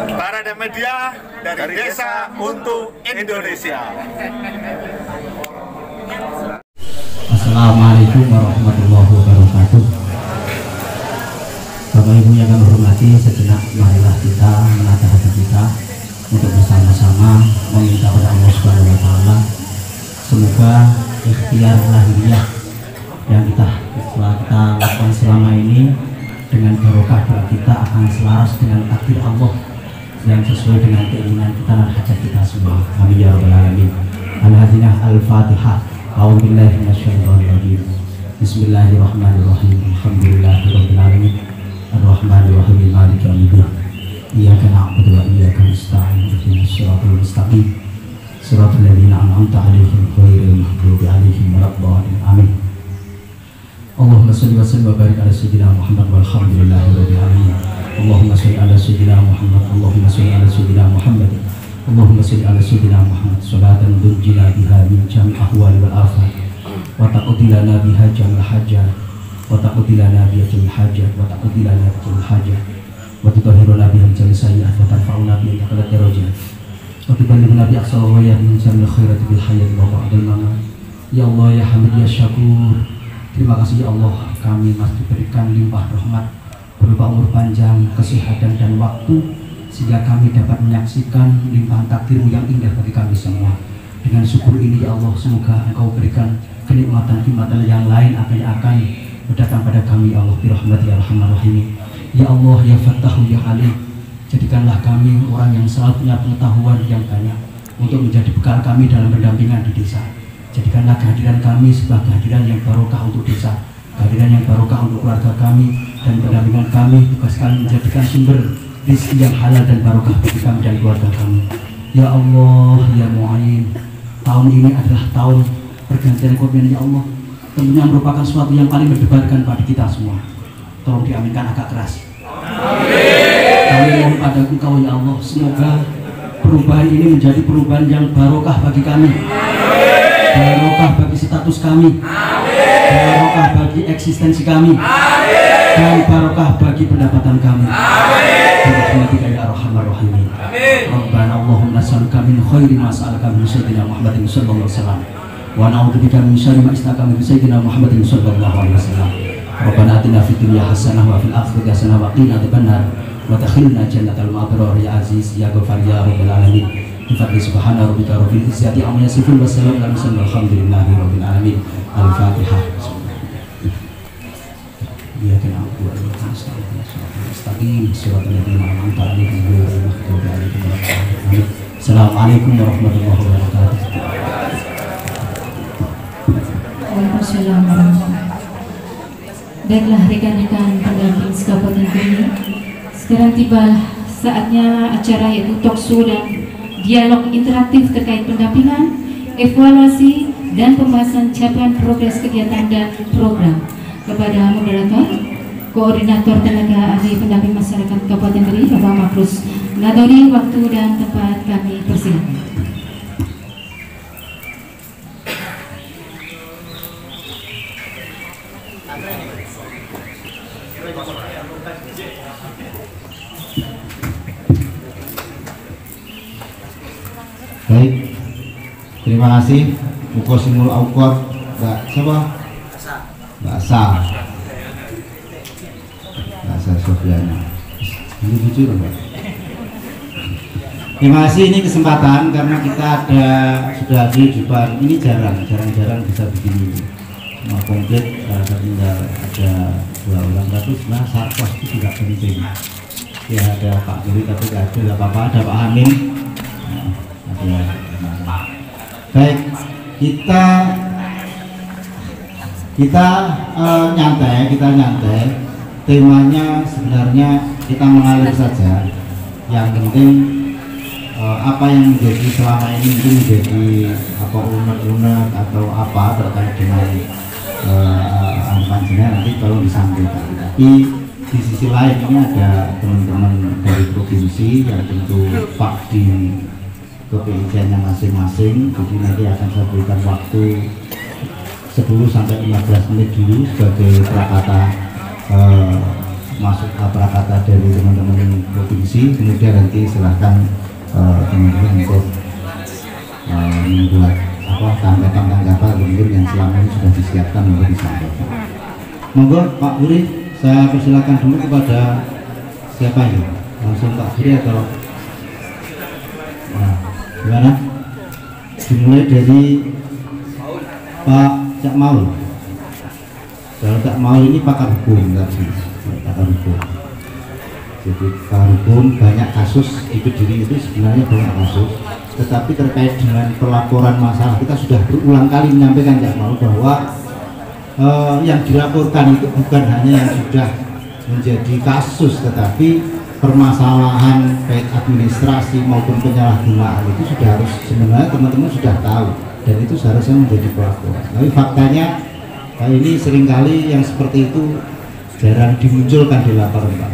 Parade Media dari Desa untuk Indonesia. Assalamualaikum warahmatullahi wabarakatuh. Bapak Ibu yang kami hormati, sejenak marilah kita menata hati kita untuk bersama-sama meminta kepada Allah Subhanahu wa taala semoga ikhtiar lahiriah yang telah kita lakukan selama ini dengan barokah doa kita akan selaras dengan takdir Allah yang sesuai dengan keinginan kita dan hajat kita semua. Amin ya rabbal alamin. Al-Hadinah Al-Fatihah. A'udzubillahi minasyaitonir rajim. Bismillahirrahmanirrahim. Alhamdulillahirabbil alamin. Ar-Rahmanir-Rahim. Maliki yaumiddin. Iyyaka na'budu wa iyyaka nasta'in. Ihdinas siratal mustaqim. Siratal ladzina an'amta 'alaihim ghairil maghdubi 'alaihim waladdallin. Amin. Allahumma shalli wa sallim wa barik ala sayyidina Muhammad walhamdulillahirabbil alamin. Allahumma shalli ala sayyidina Muhammad. Allahumma shalli ala sayyidina Muhammad. Allahumma shalli ala sayyidina Muhammad salatan tunjina biha min jami' ahwal wal afat wa taqdilana biha jamil hajat wa taqdilana biha jamil hajat wa taqdilana biha jamil hajat wa tutahhiruna biha jamil sayyi'at wa tarfa'una biha ila darajat wa tuballighuna bi aqsal ghayat min jamil khairati bil hayat wa ba'dal mamat. Ya Allah ya Hamid ya Syakur, terima kasih ya Allah, kami masih diberikan limpah rahmat berupa umur panjang, kesehatan dan waktu sehingga kami dapat menyaksikan limpahan takdir-Mu yang indah bagi kami semua. Dengan syukur ini ya Allah, semoga Engkau berikan kenikmatan-kenikmatan yang lain akan berdatang pada kami ya Allah, birahmati ya arhamar rahimin. Ya Allah ya Fattahu ya Alim, jadikanlah kami orang yang selalu punya pengetahuan yang banyak untuk menjadi bekal kami dalam pendampingan di desa. Jadikanlah kehadiran kami sebagai kehadiran yang barokah untuk desa, kehadiran yang barokah untuk keluarga kami, dan pendampingan kami tugaskan menjadikan sumber rezeki yang halal dan barokah bagi kami dan keluarga kami. Ya Allah ya Mu'in, tahun ini adalah tahun pergantian Qurban ya Allah, tentunya merupakan sesuatu yang paling berdebarkan pada kita semua. Tolong diaminkan agak keras. Kami mohon pada Engkau ya Allah, semoga perubahan ini menjadi perubahan yang barokah bagi kami, barokah bagi status kami, barokah bagi eksistensi kami, dan barokah bagi pendapatan kami. Birahmatika ya arhamar rahimin. Rabbana Allahumma nas'aluka min khairi ma sa'alaka min sayyidina Muhammadin sallallahu alaihi wasallam wa na'udzubika min syarri ma istakama min sayyidina Muhammadin sallallahu alaihi wasallam. Rabbana atina fid dunya hasanah wa fil akhirati hasanah wa qina adzabannar wa adkhilna jannatal ma'brar ya aziz ya ghafar ya rabbal alamin. Bi subhana rabbika rabbil izzati amma yasifun wa salamun alal mursalin walhamdulillahi rabbil alamin. Al-Fatihah. Iyyaka na'budu wa iyyaka nasta'in. Assalamualaikum warahmatullahi wabarakatuh. Waalaikumsalam warahmatullahi wabarakatuh. Baiklah rekan-rekan pendamping Kabupaten Kini, sekarang tiba saatnya acara yaitu talkshow dan dialog interaktif terkait pendampingan, evaluasi dan pembahasan capaian progres kegiatan dan program. Kepada moderator, Koordinator Tenaga Ahli Pendamping Masyarakat Kabupaten Kini, Bapak Makrus Nadori, waktu dan tempat kami persilakan. Baik, terima kasih. Muko Simul Aukor, Mbak siapa? Mbak Sa. Sofiana. Ini jujur Mbak. Terima kasih, ini kesempatan karena kita sudah hadir di depan. Ini jarang bisa begini. Semua komplit, tinggal ada 2 orang, tapi sebenarnya sarkos itu tidak penting. Ya ada Pak Giri tapi tidak ada apa-apa, ada Pak Amin. Baik, kita nyantai. Temanya sebenarnya kita mengalir saja. Yang penting apa yang menjadi selama ini mungkin menjadi apa unek-unek atau apa terkait dengan panjenengan nanti tolong disampaikan. Tapi di sisi lain ini ada teman-teman dari provinsi yang tentu Pak di kepentingannya masing-masing. Jadi nanti akan saya berikan waktu 10 sampai 15 menit dulu sebagai prakata masuk kata dari teman-teman provinsi, kemudian nanti silahkan teman-teman untuk membuat tanggapan yang selama ini sudah disiapkan untuk disampaikan. Monggo Pak Buri, saya persilakan dulu kepada siapa ini? Langsung Pak Buri atau gimana? Dimulai dari Pak Cak Maul. Kalau Cak Maul ini pakar hukum tadi, pakar hukum. Jadi pakar hukum, banyak kasus di Kediri itu sebenarnya banyak kasus. Tetapi terkait dengan pelaporan masalah, kita sudah berulang kali menyampaikan Cak Maul bahwa yang dilaporkan itu bukan hanya yang sudah menjadi kasus, tetapi permasalahan baik administrasi maupun penyalahgunaan itu sudah harus, sebenarnya teman-teman sudah tahu dan itu seharusnya menjadi pelaporan. Tapi faktanya ini seringkali yang seperti itu jarang dimunculkan di laporan Pak.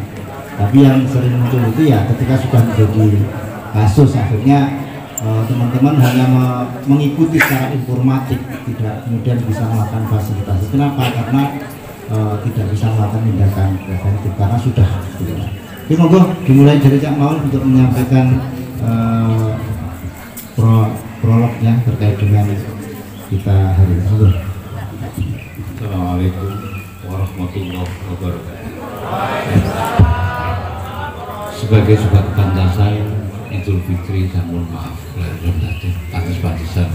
Tapi yang sering muncul itu ya ketika sudah menjadi kasus, akhirnya teman-teman hanya mengikuti secara informatif, tidak kemudian bisa melakukan fasilitasi. Kenapa? Karena tidak bisa melakukan tindakan preventif karena sudah. Oke, monggo dimulai dari Cak Maul untuk menyampaikan prolognya terkait dengan kita hari ini. Assalamualaikum warahmatullahi wabarakatuh. Sebagai sebuah kepantasan Idul Fitri, saya mohon maaf lahir dan batin atas batasan.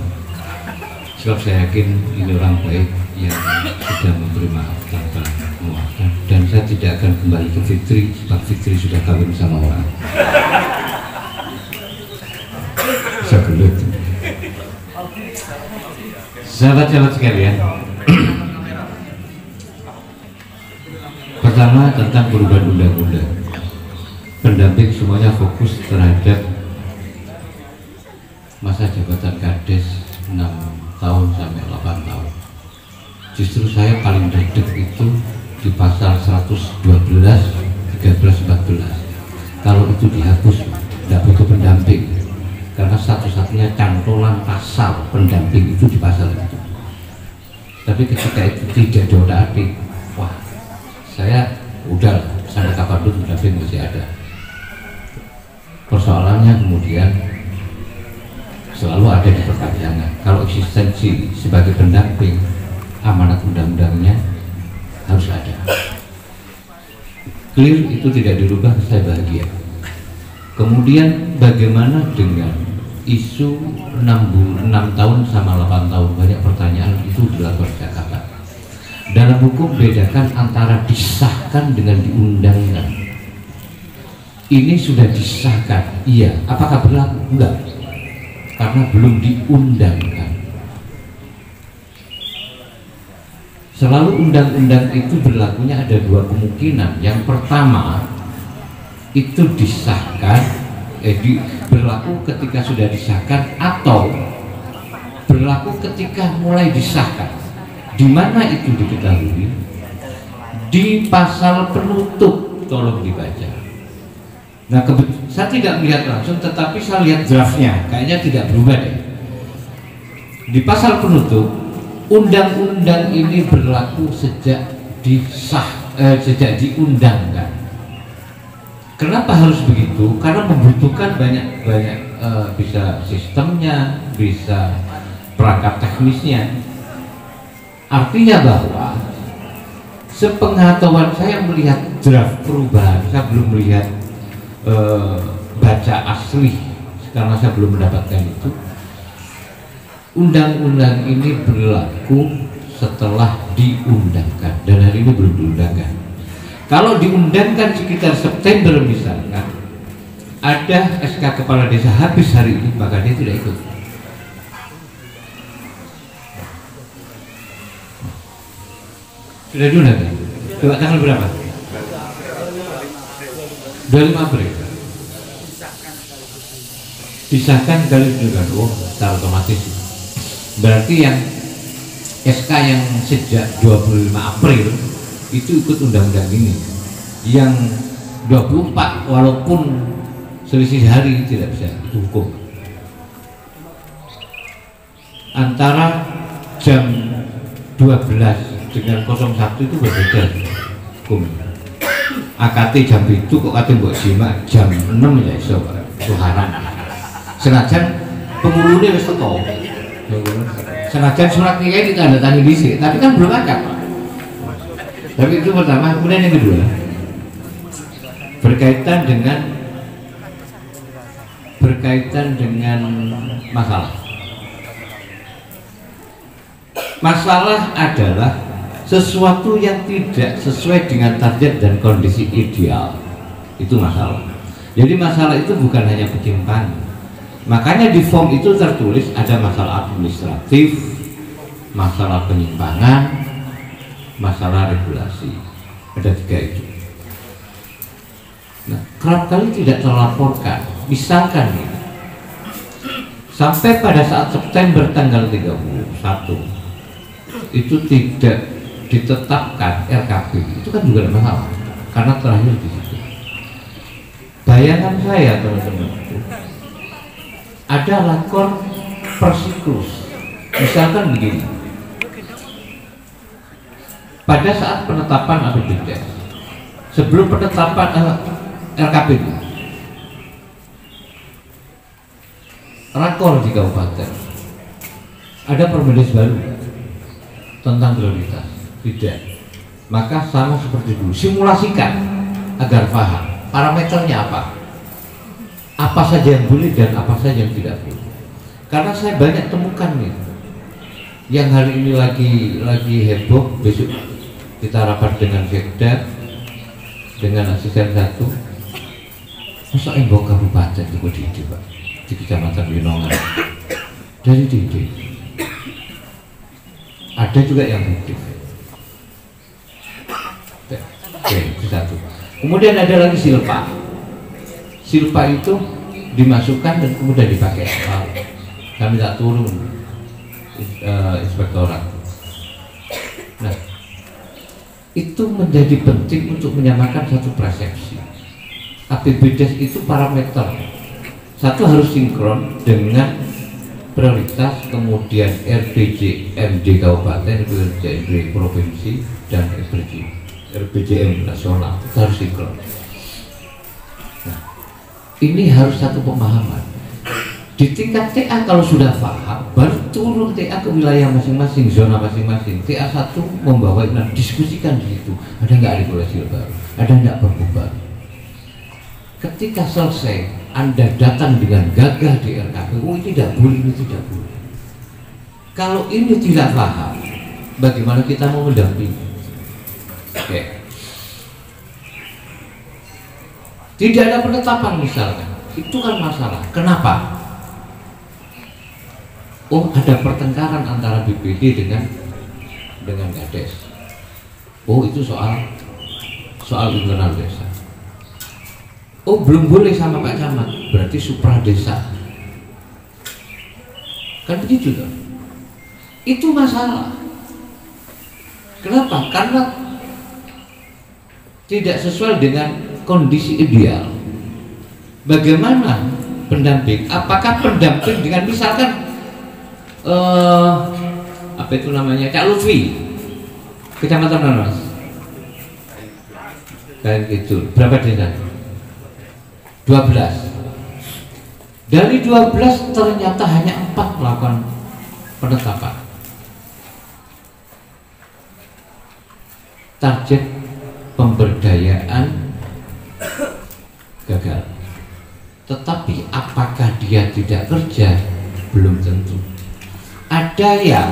Sebab saya yakin ini orang baik yang sudah memberi maaf tanpa memaafkan, dan saya tidak akan kembali ke Fitri sebab Fitri sudah kawin sama orang. Bisa gelut. Sahabat-sahabat sekalian, pertama tentang perubahan undang-undang. Pendamping semuanya fokus terhadap masa jabatan Kades 6 tahun sampai 8 tahun. Justru saya paling dedek itu di pasal 112, 13, 14. Kalau itu dihapus, tidak butuh pendamping, karena satu-satunya cantolan pasal pendamping itu di pasal itu. Tapi ketika itu tidak diotak-atik, wah, saya udah sampai kapanpun pendamping masih ada. Persoalannya kemudian selalu ada di perpanjangan. Kalau eksistensi sebagai pendamping, amanat undang-undangnya harus ada. Clear itu tidak dirubah, saya bahagia. Kemudian bagaimana dengan isu 6 tahun sama 8 tahun? Banyak pertanyaan itu dilakukan sejak kapan. Dalam hukum bedakan antara disahkan dengan diundangkan. Ini sudah disahkan, iya. Apakah berlaku? Enggak, karena belum diundangkan. Selalu undang-undang itu berlakunya ada dua kemungkinan. Yang pertama itu disahkan, berlaku ketika sudah disahkan, atau berlaku ketika mulai disahkan. Di mana itu diketahui? Di pasal penutup, tolong dibaca. Nah, saya tidak melihat langsung, tetapi saya lihat draftnya, kayaknya tidak berubah deh. Di pasal penutup, undang-undang ini berlaku sejak sejak diundangkan. Kenapa harus begitu? Karena membutuhkan banyak bisa sistemnya, bisa perangkat teknisnya. Artinya bahwa sepengetahuan saya melihat draft perubahan, saya belum melihat baca asli karena saya belum mendapatkan itu. Undang-undang ini berlaku setelah diundangkan, dan hari ini belum diundangkan. Kalau diundangkan sekitar September misalkan, ada SK kepala desa habis hari ini, maka dia tidak ikut. Sudah diundangkan? Coba tanggal berapa? 25 April disahkan kali juga. Oh, secara otomatis berarti yang SK yang sejak 25 April itu ikut undang-undang ini. Yang 24 walaupun selisih hari tidak bisa, itu hukum. Antara jam 12 dengan 01 itu berbeda hukum. AKT jam itu kok kate mbok simak jam 6 ya iso tuharan. Senajan pengurune wis teko. Senajan surat nikah ditandatangani dhisik, tapi kan belum akad. Tapi itu pertama, kemudian yang kedua berkaitan dengan masalah adalah sesuatu yang tidak sesuai dengan target dan kondisi ideal, itu masalah. Jadi masalah itu bukan hanya penyimpangan. Makanya di form itu tertulis ada masalah administratif, masalah penyimpangan, masalah regulasi. Ada 3 itu. Nah, kerap kali tidak terlaporkan. Misalkan ini, sampai pada saat September tanggal 31 itu tidak ditetapkan RKP, itu kan juga ada masalah karena terakhir di situ. Bayangan saya teman-teman, ada lakor persiklus. Misalkan begini, pada saat penetapan APBD, sebelum penetapan RKP itu, rakor di kabupaten ada permendes baru tentang prioritas. Tidak, maka sama seperti dulu, simulasikan agar paham parameternya apa saja yang boleh dan apa saja yang tidak boleh. Karena saya banyak temukan nih yang hari ini lagi heboh, besok kita rapat dengan Sekda, dengan asisten 1. Masa embok kabupaten itu di Pak, di Kecamatan Winongan dari Didi. Ada juga yang fiktif. Oke, itu 1. Kemudian ada lagi silpa. Silpa itu dimasukkan dan kemudian dipakai. Kami tak turun inspektorat. Nah, itu menjadi penting untuk menyamakan satu persepsi. APBD itu parameter. Satu harus sinkron dengan prioritas, kemudian RPJMD kabupaten, RPJMD provinsi, dan RPJM nasional. Itu harus sinkron. Nah, ini harus satu pemahaman. Di tingkat TA kalau sudah paham, baru turun TA ke wilayah masing-masing, zona masing-masing. TA 1 membawa, diskusikan di situ. Ada nggak regulasi baru? Ada nggak perpu baru? Ketika selesai, Anda datang dengan gagah di RKP, oh ini tidak boleh, ini tidak boleh. Kalau ini tidak paham, bagaimana kita mau mendampingi? Oke. Tidak ada penetapan misalkan, itu kan masalah. Kenapa? Oh, ada pertengkaran antara BPD dengan Kades. Oh, itu soal internal desa. Oh, belum boleh sama Pak Camat, berarti supra desa. Kan begitu tuh. Itu masalah. Kenapa? Karena tidak sesuai dengan kondisi ideal. Bagaimana pendamping? Apakah pendamping dengan misalkan apa itu namanya, Cak Lutfi, Kecamatan mana Mas? Kayak gitu. Berapa desa? 12. Dari 12 ternyata hanya 4 melakukan penetapan. Target pemberdayaan gagal. Tetapi apakah dia tidak kerja? Belum tentu. Ada yang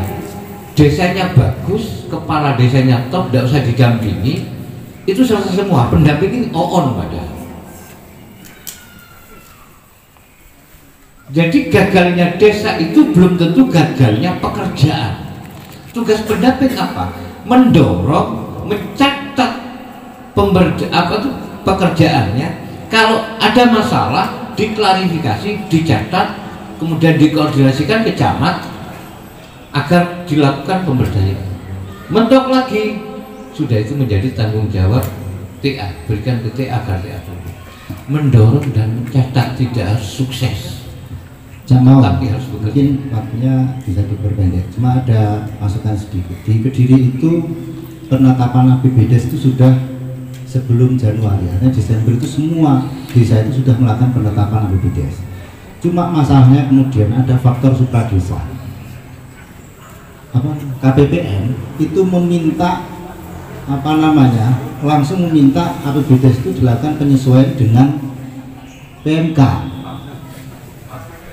desanya bagus, kepala desanya top, tidak usah didampingi, itu selesai semua. Pendampingi on padahal. Jadi gagalnya desa itu belum tentu gagalnya pekerjaan. Tugas pendamping apa? Mendorong, mencatat pekerjaannya. Kalau ada masalah, diklarifikasi, dicatat, kemudian dikoordinasikan ke camat agar dilakukan pemberdayaan. Mentok lagi, sudah itu menjadi tanggung jawab TA. Berikan ke TA agar TA mendorong dan mencatat, tidak harus sukses. Tapi harus mungkin waktunya bisa diperpendek. Cuma ada masukan sedikit. Di Kediri itu penetapan APBD itu sudah sebelum Januari, artinya Desember itu semua desa itu sudah melakukan penetapan APBDes. Cuma masalahnya kemudian ada faktor supradesa. KPPN itu meminta langsung meminta APBDes itu dilakukan penyesuaian dengan PMK.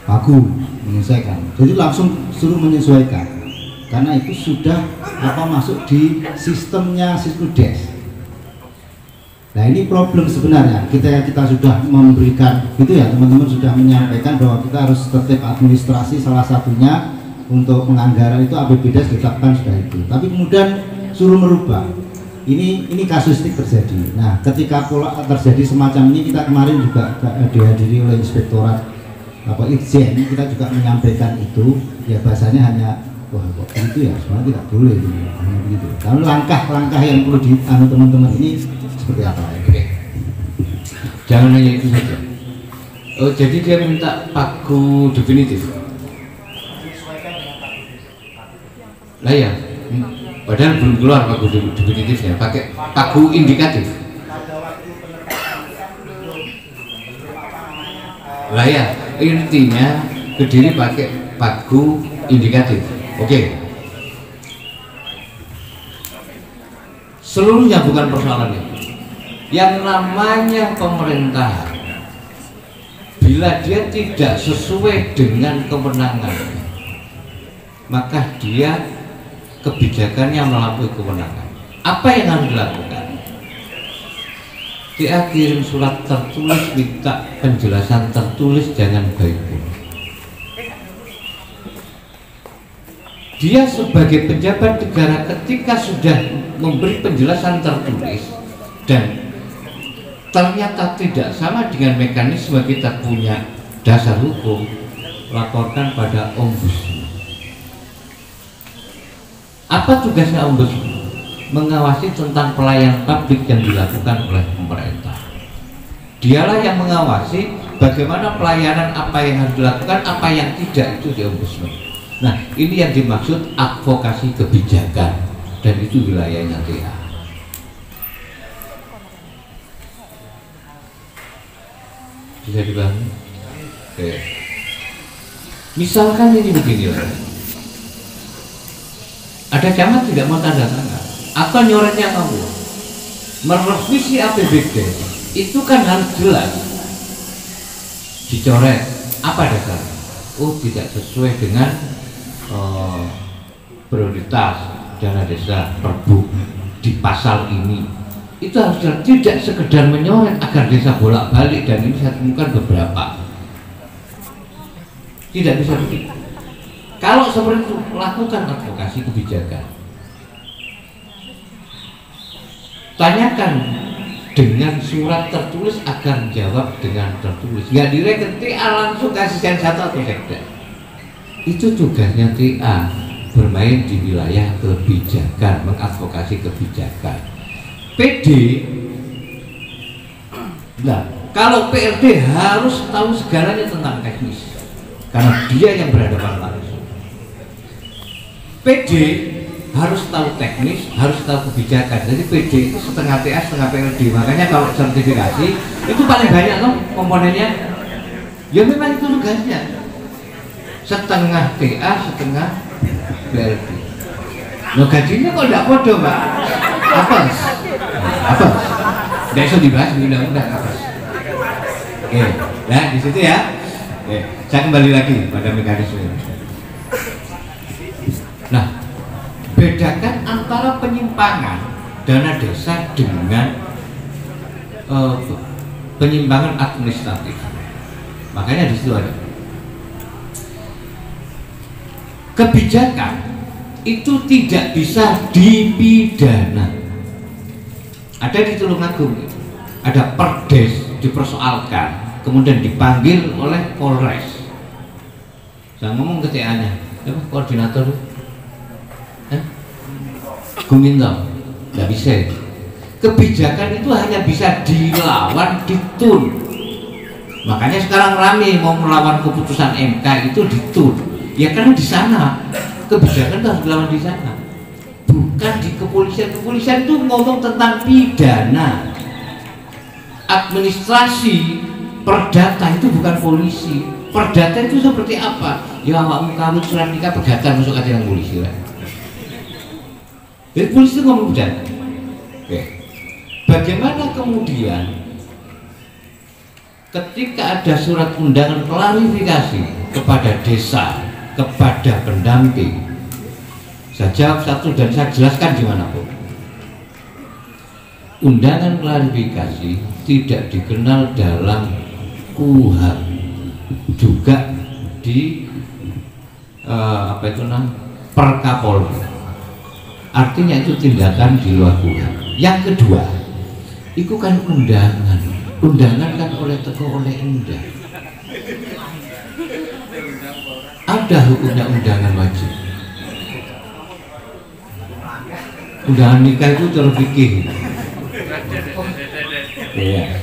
Bagus menyesuaikan. Jadi langsung suruh menyesuaikan. Karena itu sudah masuk di sistemnya Siskudes. Nah ini problem sebenarnya, kita sudah memberikan gitu ya, teman-teman sudah menyampaikan bahwa kita harus tertib administrasi, salah satunya untuk penganggaran itu APBDes ditetapkan sudah itu, tapi kemudian suruh merubah. Ini kasustik terjadi. Nah ketika pola terjadi semacam ini, kita kemarin juga dihadiri oleh Inspektorat Itjen, kita juga menyampaikan itu, ya bahasanya hanya wah kok itu ya, sebenarnya tidak boleh hanya begitu. Kalau langkah-langkah yang perlu teman-teman ini seperti apa? Oke. Jangan hanya itu saja. Oh, jadi dia minta pagu definitif. Lah ya, padahal belum keluar pagu definitifnya, pakai pagu indikatif. Lah ya, intinya Kediri pakai pagu indikatif. Oke. Seluruhnya bukan persoalan itu. Yang namanya pemerintahan, bila dia tidak sesuai dengan kewenangan, maka dia kebijakannya melampaui kewenangan. Apa yang harus dilakukan? Dia kirim surat tertulis, minta penjelasan tertulis, jangan baik-baik. Dia sebagai pejabat negara ketika sudah memberi penjelasan tertulis dan ternyata tidak sama dengan mekanisme kita punya dasar hukum, laporkan pada ombudsman. Apa tugasnya ombudsman? Mengawasi tentang pelayanan publik yang dilakukan oleh pemerintah. Dialah yang mengawasi bagaimana pelayanan, apa yang harus dilakukan, apa yang tidak, itu di ombudsman. Nah ini yang dimaksud advokasi kebijakan, dan itu wilayahnya TA. Bisa dipahami? Oke. Misalkan ini begini lah, ada camat tidak mau tanda tangan atau nyoretnya kamu merevisi APBD, itu kan harus jelas dicoret apa dasarnya. Oh tidak sesuai dengan prioritas dana desa Perbu di pasal ini, itu harus jelas, tidak sekedar menyoret agar desa bolak-balik. Dan ini saya temukan beberapa, tidak bisa begitu. Kalau seperti itu, lakukan advokasi kebijakan, tanyakan dengan surat tertulis agar jawab dengan tertulis, nggak direken TA langsung kasih satu atau sekda. Itu tugasnya TA, bermain di wilayah kebijakan, mengadvokasi kebijakan. PD, nah kalau PRD harus tahu segalanya tentang teknis karena dia yang berhadapan langsung. PD harus tahu teknis, harus tahu kebijakan. Jadi PD itu setengah TA, setengah PRD. Makanya kalau sertifikasi itu paling banyak loh komponennya. Ya memang itu tugasnya. Setengah TA, setengah PRD. Loh gajinya kok tidak bodoh, Mbak? Apa? Tidak bisa dibahas di undang-undang apa? Oke, nah di situ ya. Oke, saya kembali lagi pada mekanisme ini. Nah, bedakan antara penyimpangan dana desa dengan penyimpangan administratif. Makanya di situ ada kebijakan itu tidak bisa dipidana. Ada di Tulungagung, ada perdes dipersoalkan, kemudian dipanggil oleh Polres. Saya ngomong ke TA-nya, koordinator Guminto, nggak bisa. Kebijakan itu hanya bisa dilawan ditun. Makanya sekarang rame mau melawan keputusan MK itu ditun. Ya karena di sana kebijakan harus dilawan di sana, bukan di kepolisian. Kepolisian itu ngomong tentang pidana, administrasi perdata itu bukan polisi. Perdata itu seperti apa? Ya awakmu kawin surat nikah pegatan masuk aja yang polisi lah. Jadi polisi itu ngomong perdata. Oke. Bagaimana kemudian ketika ada surat undangan klarifikasi kepada desa, kepada pendamping, saya jawab satu dan saya jelaskan dimanapun. Undangan klarifikasi tidak dikenal dalam KUHP, juga di Perkapolri. Artinya itu tindakan di luar KUHP. Yang kedua, itu kan undangan kan oleh endah. Ada hukumnya undangan wajib. Undangan nikah itu terfikih. Ya,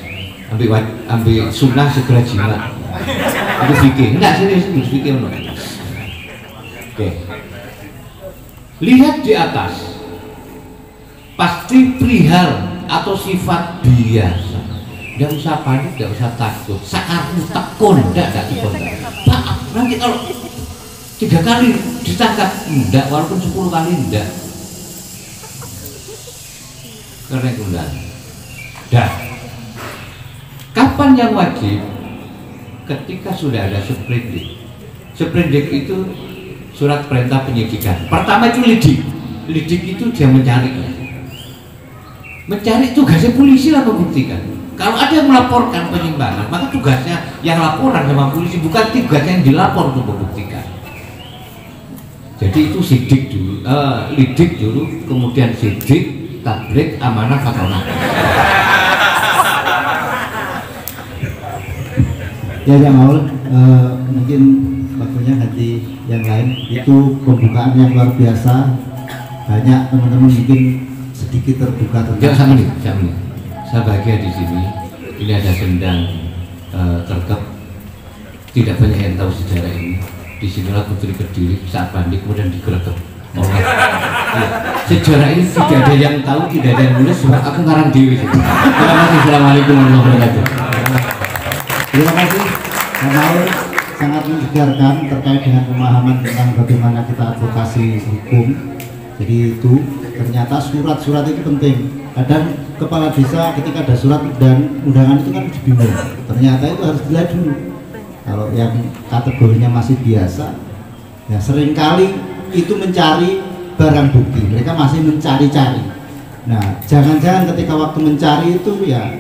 ambil sunnah segera jima. Itu fikih. Enggak, serius fikih. Oke. Lihat di atas. Pasti perihal atau sifat biasa. Tidak usah panik, tidak usah takut. Saatmu tekun, tidak dikontak. Maaf, nanti kalau 3 kali ditangkap, tidak, walaupun 10 kali tidak. Karena itu tidak. Dan kapan yang wajib? Ketika sudah ada sprindik. Sprindik itu surat perintah penyidikan. Pertama itu lidik. Lidik itu dia mencari. Mencari tugasnya polisi lah membuktikan. Kalau ada yang melaporkan penyimpangan, maka tugasnya yang laporan sama polisi, bukan tugasnya yang dilapor untuk membuktikan. Jadi itu sidik dulu, lidik dulu, kemudian sidik, tablik, amanah, fatonah. Ya Pak Maul, mungkin waktunya ganti yang lain. Itu pembukaan yang luar biasa. Banyak teman-teman mungkin sedikit terbuka tentang. Saya bahagia di sini. Ini ada sendang terkep. Tidak banyak yang tahu sejarah ini. Disinilah Putri Kediri saat Bandi kemudian digerebek. Sejarah ini tidak ada yang tahu, tidak ada yang nulis. Sebab aku ngarang dewi. Terima kasih. Assalamualaikum warahmatullahi wabarakatuh. Terima kasih, Pak Maul, sangat menyegarkan terkait dengan pemahaman tentang bagaimana kita advokasi hukum. Jadi itu ternyata surat-surat itu penting. Kadang kepala desa ketika ada surat dan undangan itu kan bingung. Ternyata itu harus dilihat dulu. Kalau yang kategorinya masih biasa, ya seringkali itu mencari barang bukti. Mereka masih mencari-cari. Nah, jangan-jangan ketika waktu mencari itu ya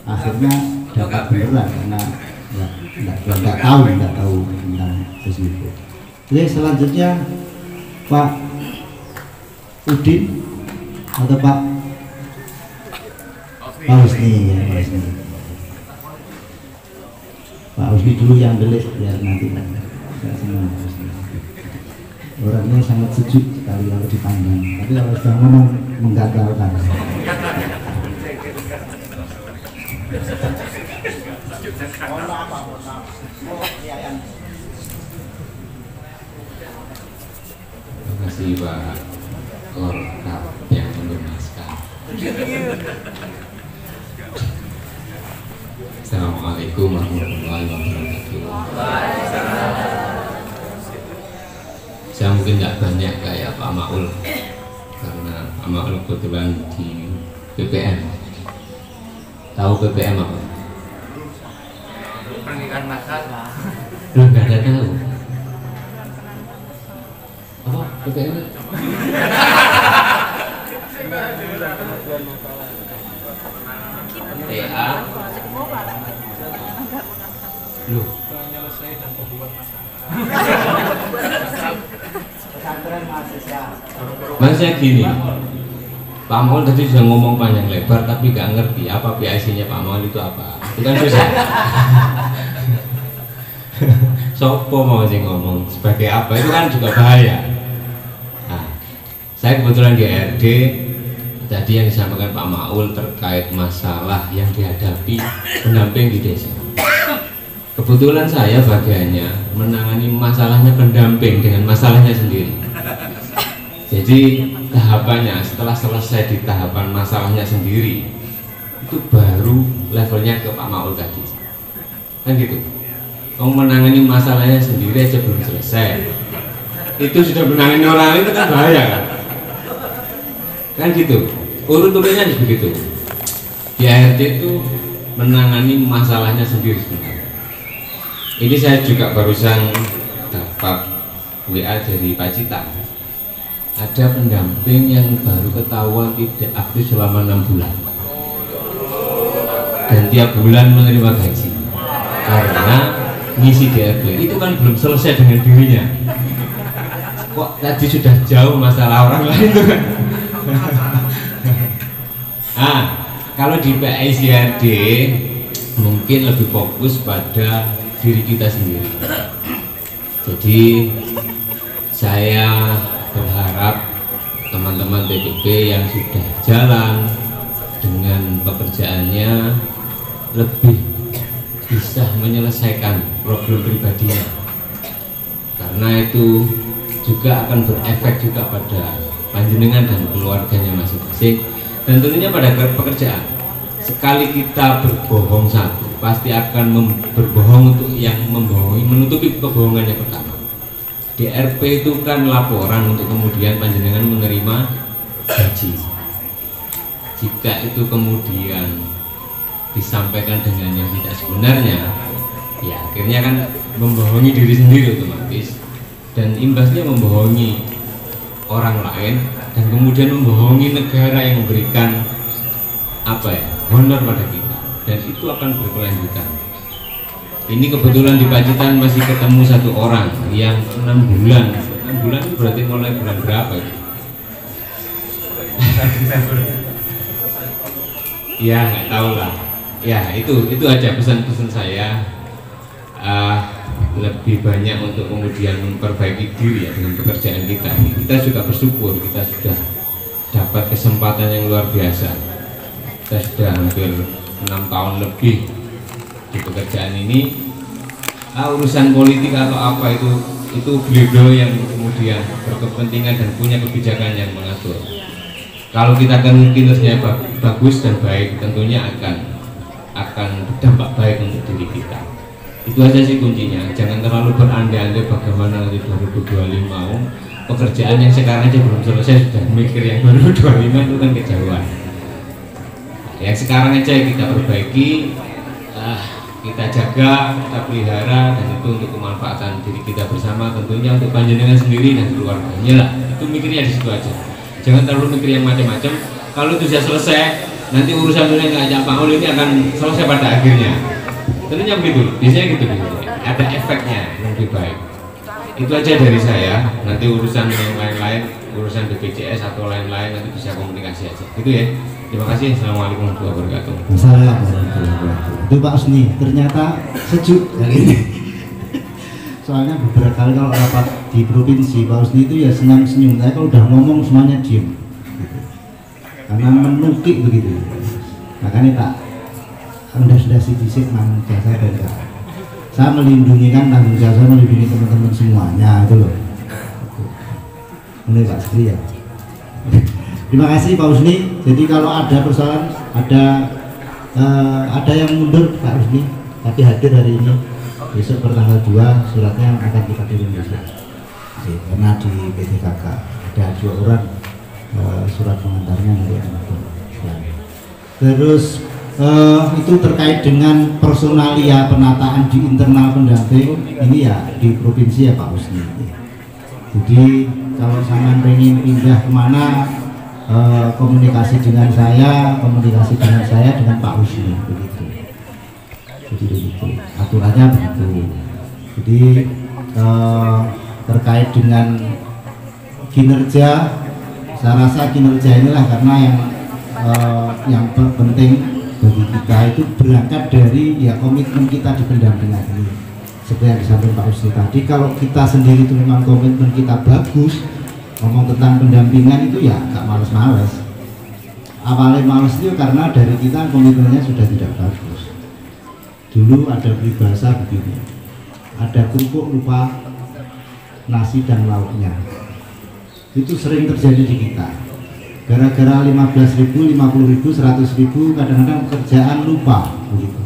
akhirnya dapat beneran karena nggak tahu tentang tersebut. Jadi selanjutnya Pak Udin atau Pak Husni, ya, Pak Husni dulu yang delik biar nanti nggak senang. Orangnya sangat sejuk sekali kalau dipandang, tapi kalau sudah ngomong menggagalkan. Terima kasih Pak Korkap yang menjelaskan. Assalamualaikum warahmatullahi wabarakatuh. Saya mungkin nggak banyak kayak Pak Maul karena Pak Maul kebetulan di BPM. Tahu BPM apa? Pernikahan masal lah. Belum nggak ada tahu. Apa BPM? TA. Loh. Masih gini. Pak Maul tadi sudah ngomong panjang lebar tapi gak ngerti apa PIC-nya Pak Maul itu apa. Itu kan susah. Sopo mau sih ngomong sebagai apa itu kan juga bahaya. Nah, saya kebetulan di ARD tadi yang disampaikan Pak Maul terkait masalah yang dihadapi pendamping di desa. Kebetulan saya bagiannya menangani masalahnya pendamping dengan masalahnya sendiri. Jadi tahapannya setelah selesai di tahapan masalahnya sendiri, itu baru levelnya ke Pak Maul tadi, kan gitu. Kamu menangani masalahnya sendiri aja belum selesai, itu sudah menangani orang lain, itu kan bahaya kan gitu. Urut-urutnya harus begitu. Di ART itu menangani masalahnya sendiri sebenarnya. Ini saya juga barusan dapat WA dari Pak Cita, ada pendamping yang baru ketahuan tidak aktif selama 6 bulan dan tiap bulan menerima gaji karena ngisi DRP. Itu kan belum selesai dengan dirinya, kok tadi sudah jauh masalah orang lain tuh kan. Kalau di PICRD mungkin lebih fokus pada diri kita sendiri. Jadi saya berharap teman-teman TPP yang sudah jalan dengan pekerjaannya lebih bisa menyelesaikan problem pribadinya, karena itu juga akan berefek juga pada panjenengan dan keluarganya masing-masing, dan tentunya pada pekerjaan. Sekali kita berbohong satu, pasti akan berbohong untuk yang membohongi, menutupi kebohongannya pertama. DRP itu kan laporan untuk kemudian panjenengan menerima gaji. Jika itu kemudian disampaikan dengan yang tidak sebenarnya, ya akhirnya kan membohongi diri sendiri otomatis, dan imbasnya membohongi orang lain, dan kemudian membohongi negara yang memberikan honor pada kita, dan itu akan berkelanjutan. Ini kebetulan di Pacitan masih ketemu satu orang yang 6 bulan. 6 bulan itu berarti mulai bulan berapa itu? Ya nggak tahu lah. Ya itu aja pesan-pesan saya. Lebih banyak untuk kemudian memperbaiki diri ya dengan pekerjaan kita. Kita juga bersyukur kita sudah dapat kesempatan yang luar biasa. Kita sudah hampir 6 tahun lebih di pekerjaan ini. Urusan politik atau apa itu beliau yang kemudian berkepentingan dan punya kebijakan yang mengatur. Kalau kita akan kinerjanya bagus dan baik, tentunya akan berdampak baik untuk diri kita. Itu aja sih kuncinya. Jangan terlalu berandai-andai bagaimana nanti 2025 mau pekerjaan yang sekarang aja belum selesai sudah mikir yang 2025, itu kan kejauhan. Yang sekarang aja kita perbaiki, kita jaga, kita pelihara, dan itu untuk kemanfaatan diri kita bersama, tentunya untuk panjenengan sendiri dan keluarganya lah. Itu mikirnya di situ aja. Jangan terlalu mikir yang macam-macam. Kalau itu sudah selesai, nanti urusan dunia nggak ajak Pak Ul ini akan selesai pada akhirnya. Tentunya begitu, biasanya gitu. Ada efeknya yang lebih baik. Itu aja dari saya. Nanti urusan yang lain-lain, urusan BPJS atau lain-lain nanti bisa komunikasi aja. Gitu ya. Terima kasih. Assalamualaikum warahmatullahi wabarakatuh. Assalamualaikum warahmatullahi wabarakatuh. Itu Pak Usni ternyata sejuk kali ini. Soalnya beberapa kali kalau rapat di provinsi Pak Usni itu ya senyum-senyum. Saya kalau udah ngomong semuanya diem. Karena menukik begitu. Makanya tak Anda sudah sisik tanggung jasa dan saya melindungi kan tanggung jasa, melindungi teman-teman semuanya itu loh. Ini Pak Sri ya. Terima kasih Pak Usni. Jadi kalau ada persoalan, ada yang mundur Pak Usni, tapi hadir hari ini. Besok bertanggal 2 suratnya akan kita kirim besok. Karena di PTKK ada 2 orang surat pengantarnya nanti akan terus itu terkait dengan personalia penataan di internal pendamping ini ya di provinsi ya Pak Usni. Jadi kalau sampean pengen pindah kemana, komunikasi dengan saya dengan Pak Usni begitu. Jadi begitu aturannya begitu. Jadi terkait dengan kinerja, saya rasa kinerja inilah karena yang penting bagi kita itu berangkat dari ya komitmen kita di pendampingan ini. Seperti yang disampaikan Pak Usni tadi, kalau kita sendiri itu memang komitmen kita bagus, ngomong tentang pendampingan itu ya gak males-males. Awalnya males itu karena dari kita komitmennya sudah tidak bagus. Dulu ada peribahasa begini, ada kerupuk lupa nasi dan lauknya. Itu sering terjadi di kita. gara-gara 15.000, 50.000, 100.000 kadang-kadang pekerjaan lupa begitu.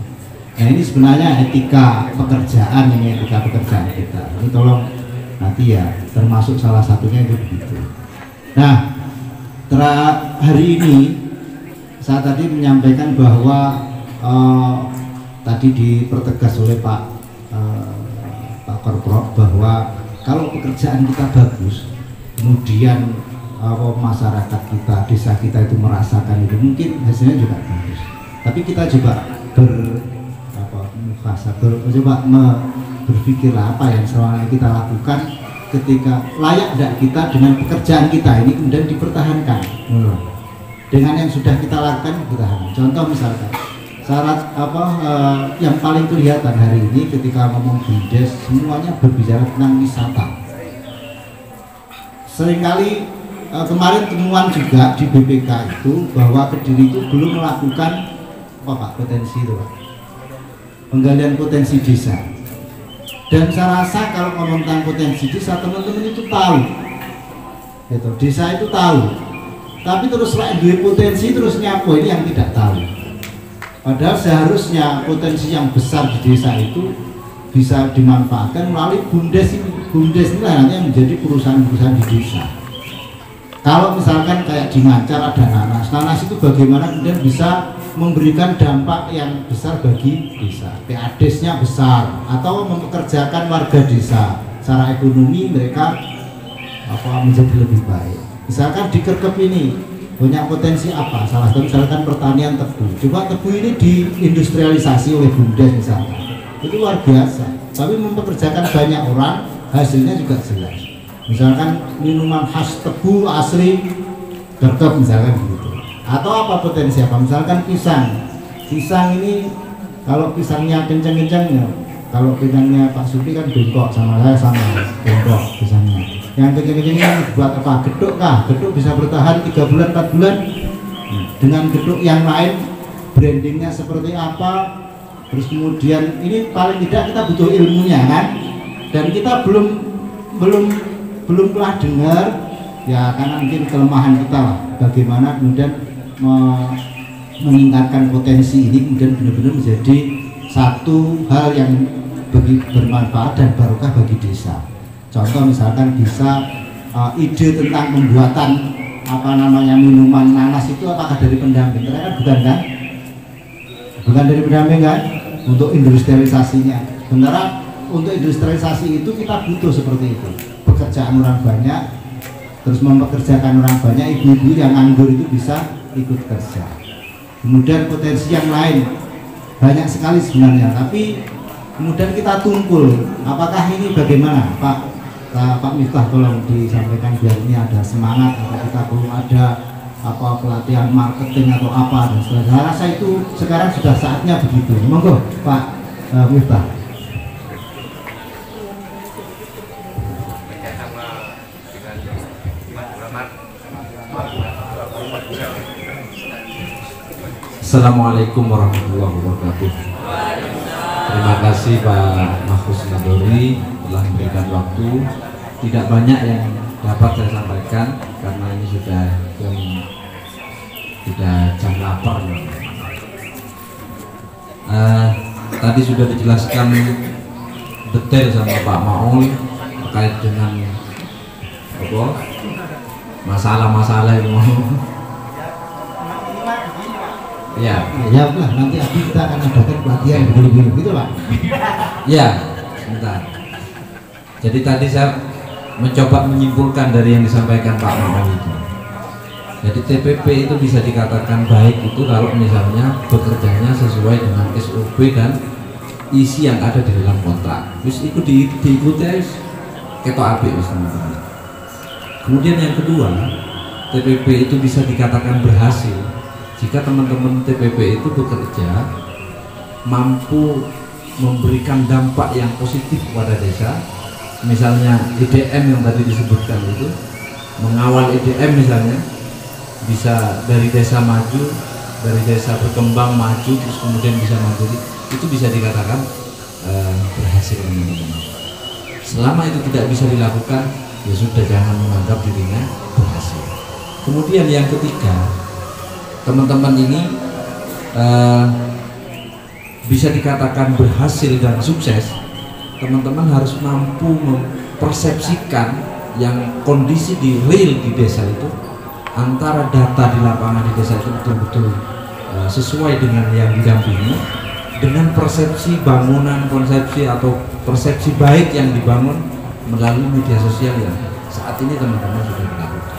Nah ini sebenarnya etika pekerjaan, ini etika pekerjaan kita. Ini tolong nanti ya, termasuk salah satunya itu begitu. Nah hari ini saya tadi menyampaikan bahwa tadi dipertegas oleh Pak Korprov bahwa kalau pekerjaan kita bagus, kemudian masyarakat kita, desa kita itu merasakan itu, mungkin hasilnya juga bagus. Tapi kita juga berpikirlah apa yang selama ini kita lakukan, ketika layak tidak kita dengan pekerjaan kita ini kemudian dipertahankan dengan yang sudah kita lakukan dipertahankan. Contoh misalkan syarat yang paling kelihatan hari ini ketika ngomong BUMDes, semuanya berbicara tentang wisata. Seringkali kemarin temuan juga di BPK itu bahwa Kediri itu belum melakukan potensi itu, Pak, penggalian potensi desa. Dan saya rasa kalau ngomong tentang potensi desa, teman-teman itu tahu, gitu. Desa itu tahu, tapi terus lagi potensi terus nyapo, ini yang tidak tahu. Padahal seharusnya potensi yang besar di desa itu bisa dimanfaatkan melalui BUMDes ini. BUMDes ini nanti yang menjadi perusahaan-perusahaan di desa. Kalau misalkan kayak di Ngancar ada nanas itu bagaimana kemudian bisa memberikan dampak yang besar bagi desa, PADes-nya besar, atau mempekerjakan warga desa secara ekonomi mereka menjadi lebih baik. Misalkan di Kerkep ini banyak potensi apa? Salah satu misalkan pertanian tebu. Coba tebu ini diindustrialisasi oleh BUMDes misalkan, itu luar biasa. Tapi mempekerjakan banyak orang, hasilnya juga jelas. Misalkan minuman khas tebu asli Kerkep misalkan begitu. Atau apa potensi apa? Misalkan pisang ini kalau pisangnya kencang-kencang ya, kalau pisangnya Pak Supri kan bengkok, sama saya sama bengkok pisangnya. Yang kencang-kencangnya buat apa? Geduk kah? Geduk bisa bertahan 3 bulan 4 bulan. Dengan geduk yang lain brandingnya seperti apa? Terus kemudian ini paling tidak kita butuh ilmunya kan? Dan kita belum pernah dengar ya, karena mungkin kelemahan kita lah, bagaimana kemudian meningkatkan potensi ini kemudian benar-benar menjadi satu hal yang bermanfaat dan barokah bagi desa. Contoh misalkan bisa ide tentang pembuatan minuman nanas itu apakah dari pendamping? Ternyata bukan dari pendamping kan, untuk industrialisasinya. Sebenarnya untuk industrialisasi itu kita butuh seperti itu, pekerjaan orang banyak, terus mempekerjakan orang banyak, ibu-ibu yang nganggur itu bisa ikut kerja. Kemudian potensi yang lain banyak sekali sebenarnya, tapi kemudian kita tumpul. Apakah ini bagaimana Pak Miftah, tolong disampaikan biar ini ada semangat, atau kita perlu ada pelatihan marketing atau apa dan sebagainya. Saya rasa itu sekarang sudah saatnya begitu. Monggo Pak Miftah. Assalamualaikum warahmatullahi wabarakatuh. Terima kasih Pak Mahfuz Nabori telah memberikan waktu. Tidak banyak yang dapat saya sampaikan karena ini sudah jam 8. Tadi sudah dijelaskan detail sama Pak Maul terkait dengan masalah-masalah yang mau. Ya lah, nanti kita akan adakan pelatihan begini-begini gitu Pak. Ya, sebentar. Jadi tadi saya mencoba menyimpulkan dari yang disampaikan Pak Maul itu. Jadi TPP itu bisa dikatakan baik itu kalau misalnya bekerjanya sesuai dengan SOP dan isi yang ada di dalam kontrak. Terus itu diikuti ketok apik wis. Kemudian yang kedua, TPP itu bisa dikatakan berhasil jika teman-teman TPP itu bekerja mampu memberikan dampak yang positif kepada desa. Misalnya IDM yang tadi disebutkan itu, mengawal IDM misalnya, bisa dari desa maju, dari desa berkembang maju, terus kemudian bisa mandiri, itu bisa dikatakan berhasil teman-teman. Selama itu tidak bisa dilakukan, ya sudah, jangan menganggap dirinya berhasil. Kemudian yang ketiga, teman-teman ini bisa dikatakan berhasil dan sukses. Teman-teman harus mampu mempersepsikan yang kondisi di real di desa itu, antara data di lapangan di desa itu betul-betul sesuai dengan yang didampingi, dengan persepsi bangunan, konsepsi atau persepsi baik yang dibangun melalui media sosial yang saat ini teman-teman sudah melakukan.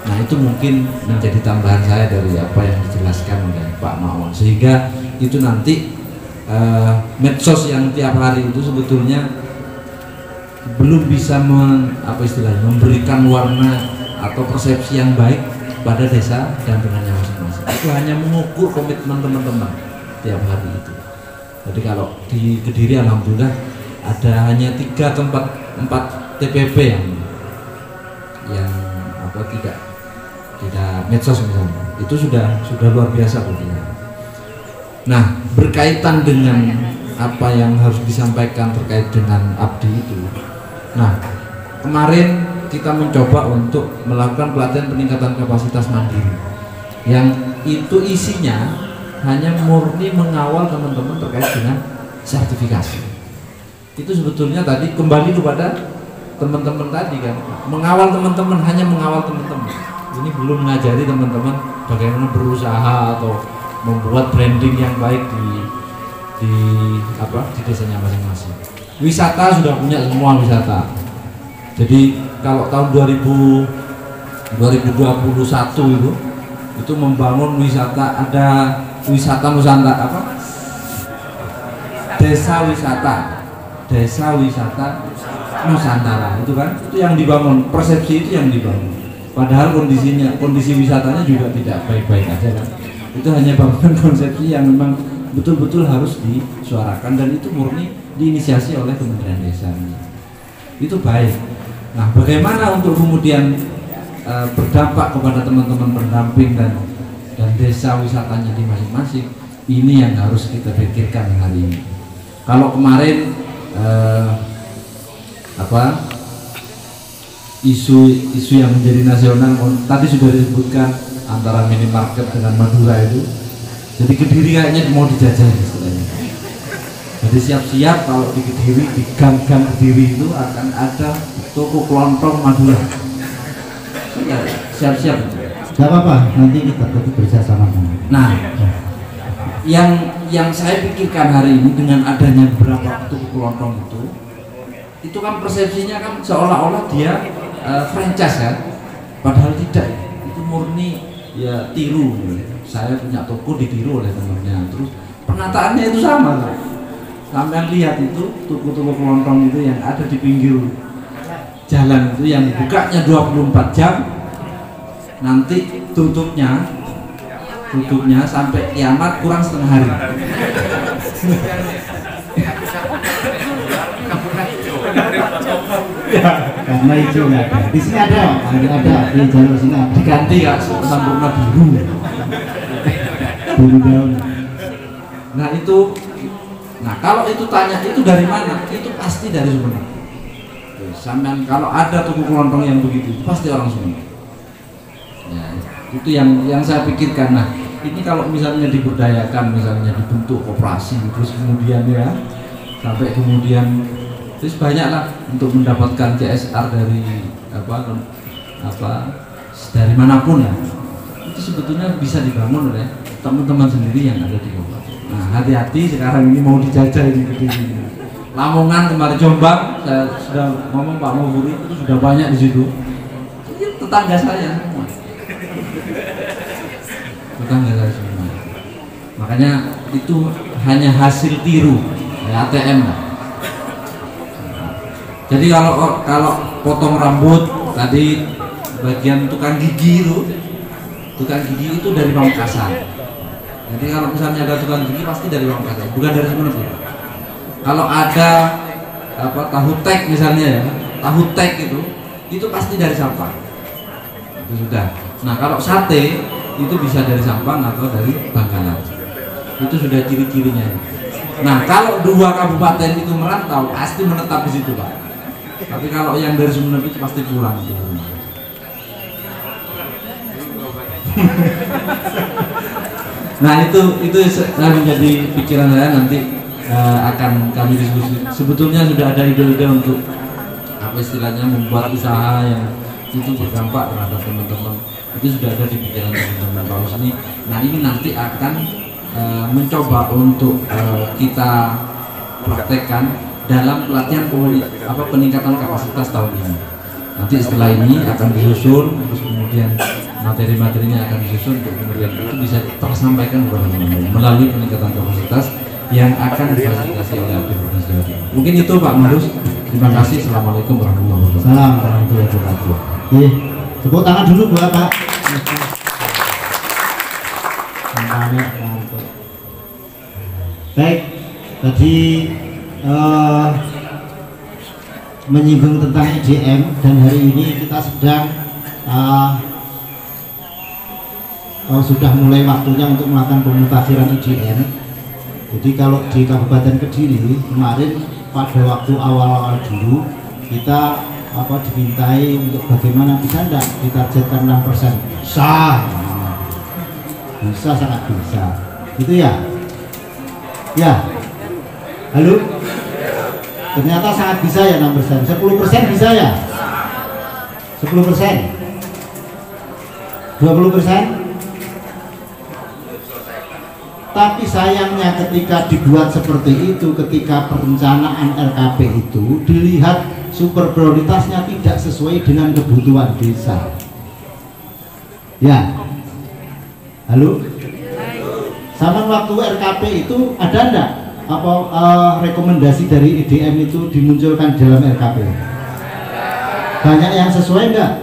Nah, itu mungkin menjadi tambahan saya dari apa yang dijelaskan oleh Pak Ma'on, sehingga itu nanti medsos yang tiap hari itu sebetulnya belum bisa memberikan warna atau persepsi yang baik pada desa dan temannya masing-masing. Itu hanya mengukur komitmen teman-teman tiap hari itu. Jadi kalau di Kediri alhamdulillah ada hanya 3 tempat 4 TPP yang tidak medsos misalnya. Itu sudah luar biasa buktinya. Nah, berkaitan dengan apa yang harus disampaikan terkait dengan abdi itu. Nah, kemarin kita mencoba untuk melakukan pelatihan peningkatan kapasitas mandiri, yang itu isinya hanya murni mengawal teman-teman terkait dengan sertifikasi. Itu sebetulnya tadi kembali kepada teman-teman tadi kan, mengawal teman-teman, hanya mengawal teman-teman. Ini belum mengajari teman-teman bagaimana berusaha atau membuat branding yang baik di desanya masing-masing. Wisata sudah punya semua wisata. Jadi kalau tahun 2021 itu membangun wisata, ada wisata Nusantara desa wisata Nusantara itu kan, itu yang dibangun, persepsi itu yang dibangun. Padahal kondisi wisatanya juga tidak baik-baik aja kan. Itu hanya bangunan konsepsi yang memang betul-betul harus disuarakan, dan itu murni diinisiasi oleh Kementerian Desa. Itu baik. Nah, bagaimana untuk kemudian berdampak kepada teman-teman pendamping dan desa wisatanya di masing-masing? Ini yang harus kita pikirkan hari ini. Kalau kemarin isu yang menjadi nasional tadi sudah disebutkan, antara minimarket dengan Madura itu. Jadi Kediri kayaknya mau dijajah istilahnya. Jadi siap-siap kalau di Kediri, di gang-gang Kediri itu akan ada toko kelontong Madura. Siap-siap. Gak apa-apa, nanti kita bekerjasama. Nah, yang saya pikirkan hari ini dengan adanya beberapa toko kelontong itu kan persepsinya kan seolah-olah dia franchise kan, padahal tidak. Itu murni ya tiru. Saya punya toko ditiru oleh temannya, terus penataannya itu sama kan. Sampai lihat itu toko-toko kelontong itu yang ada di pinggir jalan itu, yang bukanya 24 jam, nanti tutupnya sampai kiamat kurang setengah hari. Karena itu nggak ada. Di sini ada di jalur sini diganti ya sempurna biru daun. Nah kalau itu tanya itu dari mana? Itu pasti dari Sumeneb. Sampai kalau ada toko kelontong yang begitu, itu pasti orang Sumeneb. Ya, itu yang saya pikirkan. Nah, ini kalau misalnya diberdayakan, misalnya dibentuk koperasi, terus kemudian ya sampai kemudian terus banyaklah untuk mendapatkan CSR dari dari manapun ya. Itu sebetulnya bisa dibangun oleh teman-teman sendiri yang ada di kabupaten. Nah, hati-hati sekarang ini mau dijajah ini Kediri. Lamongan kemarin, Jombang, saya sudah ngomong Pak Mufuri itu sudah banyak di situ. Ini tetangga saya semua. Tetangga saya semua. Makanya itu hanya hasil tiru, ya, ATM lah. Jadi kalau potong rambut tadi bagian tukang gigi itu dari Pamekasan. Jadi kalau misalnya ada tukang gigi pasti dari Pamekasan, bukan dari Sumeneb. Kalau ada tahu tek misalnya ya, tahu tek itu pasti dari Sampang. Itu sudah. Nah kalau sate itu bisa dari Sampang atau dari Bangkalan. Itu sudah ciri-cirinya. Nah kalau 2 kabupaten itu merantau pasti menetap di situ Pak. Tapi kalau yang dari Sumeneb itu pasti pulang. Nah itu menjadi pikiran saya nanti akan kami diskusi. Sebetulnya sudah ada ide-ide untuk apa istilahnya membuat usaha yang itu berdampak terhadap teman-teman. Itu sudah ada di pikiran teman-teman Pak Husni. Nah ini nanti akan mencoba untuk kita praktekkan dalam pelatihan peningkatan kapasitas tahun ini. Nanti setelah ini akan disusun, terus kemudian materi-materinya akan disusun untuk kemudian itu bisa tersampaikan kepada teman-teman melalui peningkatan kapasitas yang akan difasilitasi oleh Abdi Provinsi Jawa Timur. Mungkin itu Pak Marus. Terima kasih. Assalamualaikum warahmatullahi wabarakatuh. Assalamualaikum warahmatullahi wabarakatuh. Tepuk tangan dulu buat Pak. Baik, tadi menyinggung tentang IDM dan hari ini kita sedang sudah mulai waktunya untuk melakukan pemutakhiran IDM. Jadi kalau di Kabupaten Kediri kemarin pada waktu awal-awal dulu kita dimintai untuk bagaimana bisa enggak ditargetkan 6%. Bisa, sangat bisa. Gitu ya? Ya. Halo? Ternyata sangat bisa ya 6%. 10% bisa ya? 10%? 20%? Tapi sayangnya ketika dibuat seperti itu, ketika perencanaan RKP itu dilihat super prioritasnya tidak sesuai dengan kebutuhan desa. Ya, halo? Sama waktu RKP itu ada enggak rekomendasi dari IDM itu dimunculkan dalam RKP? Banyak yang sesuai enggak?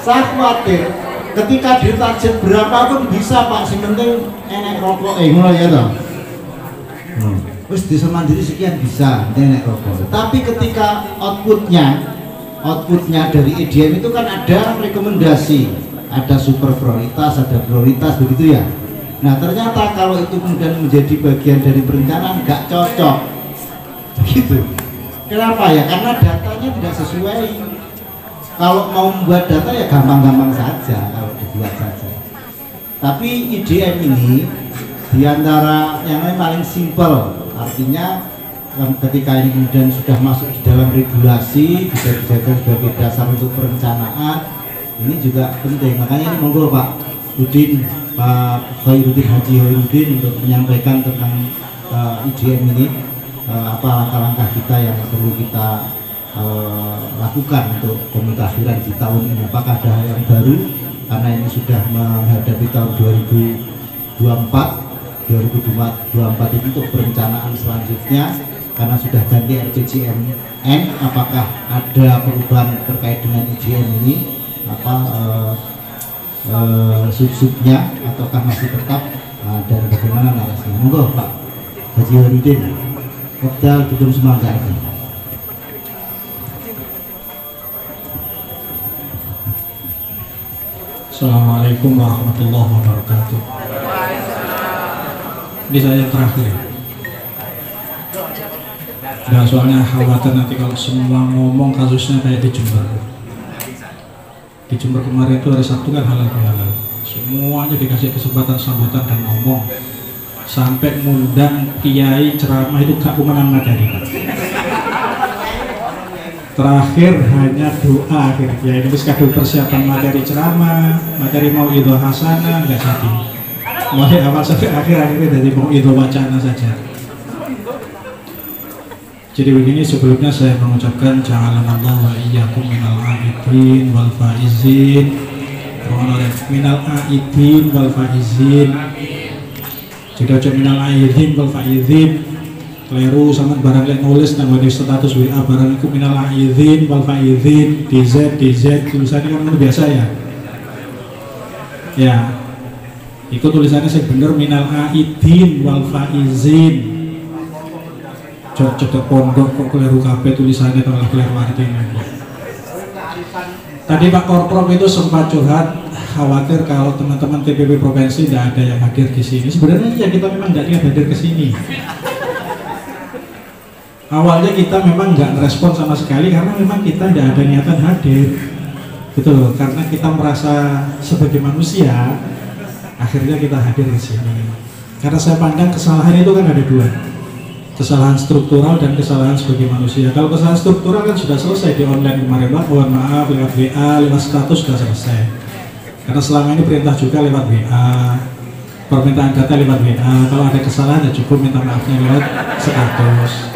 Saya khawatir ketika ditarget berapapun bisa Pak, yang penting enek rokok ngono ya toh. Terus desa mandiri sekian bisa enek rokok. Tapi ketika outputnya dari IDM itu kan ada rekomendasi, ada super prioritas, ada prioritas begitu ya. Nah ternyata kalau itu kemudian menjadi bagian dari perencanaan nggak cocok begitu. Kenapa ya? Karena datanya tidak sesuai. Kalau mau membuat data ya gampang-gampang saja kalau dibuat saja. Tapi IDM ini diantara yang paling simpel, artinya ketika ini kemudian sudah masuk di dalam regulasi bisa dijadikan sebagai dasar untuk perencanaan, ini juga penting. Makanya ini monggo Pak Udin, Pak Khairuddin Haji Khairuddin untuk menyampaikan tentang IDM ini, apa langkah-langkah kita yang perlu kita lakukan untuk pemutakhiran di tahun ini. Apakah ada yang baru karena ini sudah menghadapi tahun 2024 itu untuk perencanaan selanjutnya karena sudah ganti RPJMN. Apakah ada perubahan terkait dengan IDM ini, sub-subnya ataukah masih tetap, dan bagaimana narasinya? Monggo Pak Haji Khairuddin, Kopdal Dukun Semangka. Assalamualaikum warahmatullahi wabarakatuh. Ini saya terakhir. Nah, soalnya khawatir nanti kalau semua ngomong kasusnya kayak di Jember. Di Jember kemarin itu hari Sabtu kan halal bihalal. Semuanya dikasih kesempatan sambutan dan ngomong. Sampai ngundang kiai ceramah itu gak kumanan materi. Terakhir hanya doa akhir, ya ini kado persiapan materi ceramah, materi mau idul hasanah nggak jadi. Mulai awal sampai akhirnya dari mau idul wacana saja. Jadi begini, sebelumnya saya mengucapkan ja'alanallahu wa iyyakum minal aidin wal faizin. Minal aidin wal faizin. Jadi aja minal aidin wal faizin. Keliru sama barang yang nulis nama di status WA barang itu minal aidin wal faizin, DZ tulisannya kan biasa ya. Ya. Itu tulisannya saya bener minal aidin wal faizin. Cocok pondok kok keliru kabeh tulisannya malah keliru artinya. Tadi Pak Korprom itu sempat curhat khawatir kalau teman-teman TPP provinsi tidak ada yang hadir di sini. Sebenarnya ya kita memang tidak hadir ke sini. Awalnya kita memang nggak respon sama sekali karena memang kita tidak ada niatan hadir, gitu loh. Karena kita merasa sebagai manusia, akhirnya kita hadir di sini. Karena saya pandang kesalahan itu kan ada dua, kesalahan struktural dan kesalahan sebagai manusia. Kalau kesalahan struktural kan sudah selesai di online kemarin, Pak. Mohon maaf, lewat WA, lewat status sudah selesai. Karena selama ini perintah juga lewat WA, permintaan data lewat WA. Kalau ada kesalahan ya cukup minta maafnya lewat status.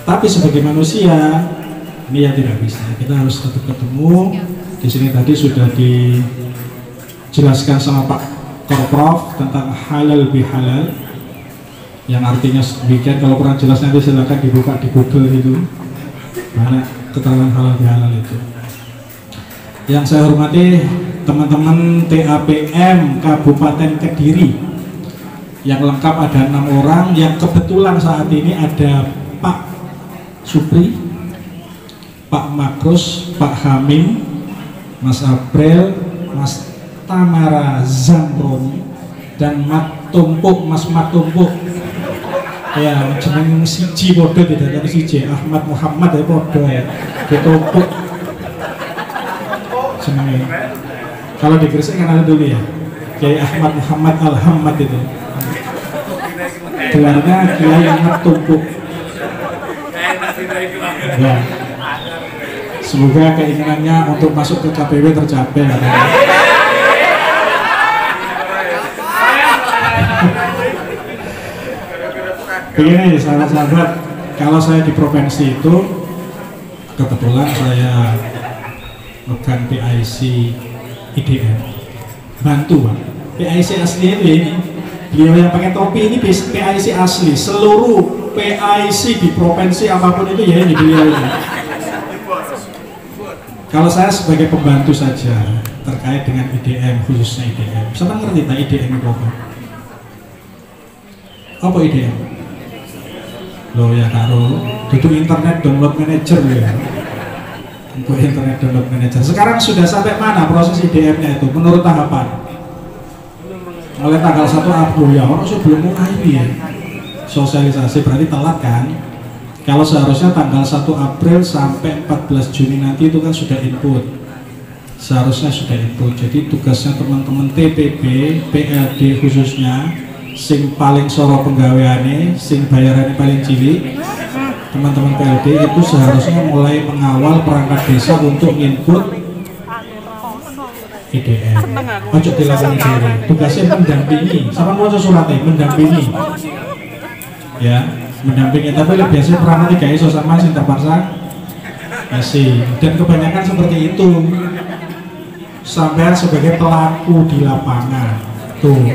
Tapi sebagai manusia ini yang tidak bisa. Kita harus tetap ketemu. Di sini tadi sudah dijelaskan sama Pak Korprof tentang halal bihalal, yang artinya demikian. Kalau kurang jelas nanti silakan dibuka di Google itu, mana keterangan halal bihalal itu. Yang saya hormati teman-teman TAPM Kabupaten Kediri, yang lengkap ada 6 orang, yang kebetulan saat ini ada Pak Supri, Pak Makrus, Pak Hamim, Mas April, Mas Tamara Zamroni, dan Mat Tumpuk, Mas Mat Tumpuk. Ya, jeneng siji podo tidak ada siji, Ahmad Muhammad ya podo ya, ditumpuk jenenge. Kalau di Gresik kan ada dulu ya, Kiai Ahmad Muhammad Al-Hamad itu. Gelarnya Kiai Ahmad Tumpuk. Ya. Semoga keinginannya untuk masuk ke KPW tercapai. Begini sahabat-sahabat, kalau saya di provinsi itu kebetulan saya megang PIC IDM, bantu Pak. PIC asli itu ini, beliau yang pakai topi ini PIC asli, seluruh PIC di provinsi apapun itu ya ini beliau ini. Kalau saya sebagai pembantu saja terkait dengan IDM, khususnya IDM, saya ngerti tak IDM itu apa? Apa IDM? Loh ya karo duduk internet download manager ya, untuk internet download manager. Sekarang sudah sampai mana proses IDM-nya itu menurut tahapan? Mulai tanggal 1 April ya, orang sebelum mulai ya sosialisasi, berarti telat kan? Kalau seharusnya tanggal 1 April sampai 14 Juni nanti itu kan sudah input, seharusnya sudah input. Jadi tugasnya teman-teman TPB, PLD khususnya, sing paling soro penggaweane, sing bayarannya paling cilik, teman-teman PLD itu seharusnya mulai mengawal perangkat desa untuk input IDM. Ojo dilakukan sendiri, tugasnya mendampingi, sama mau suratnya mendampingi, ya mendampingi. Tapi biasanya perannya kayak iso sama sing terpaksa masih, dan kebanyakan seperti itu sampai sebagai pelaku di lapangan tuh.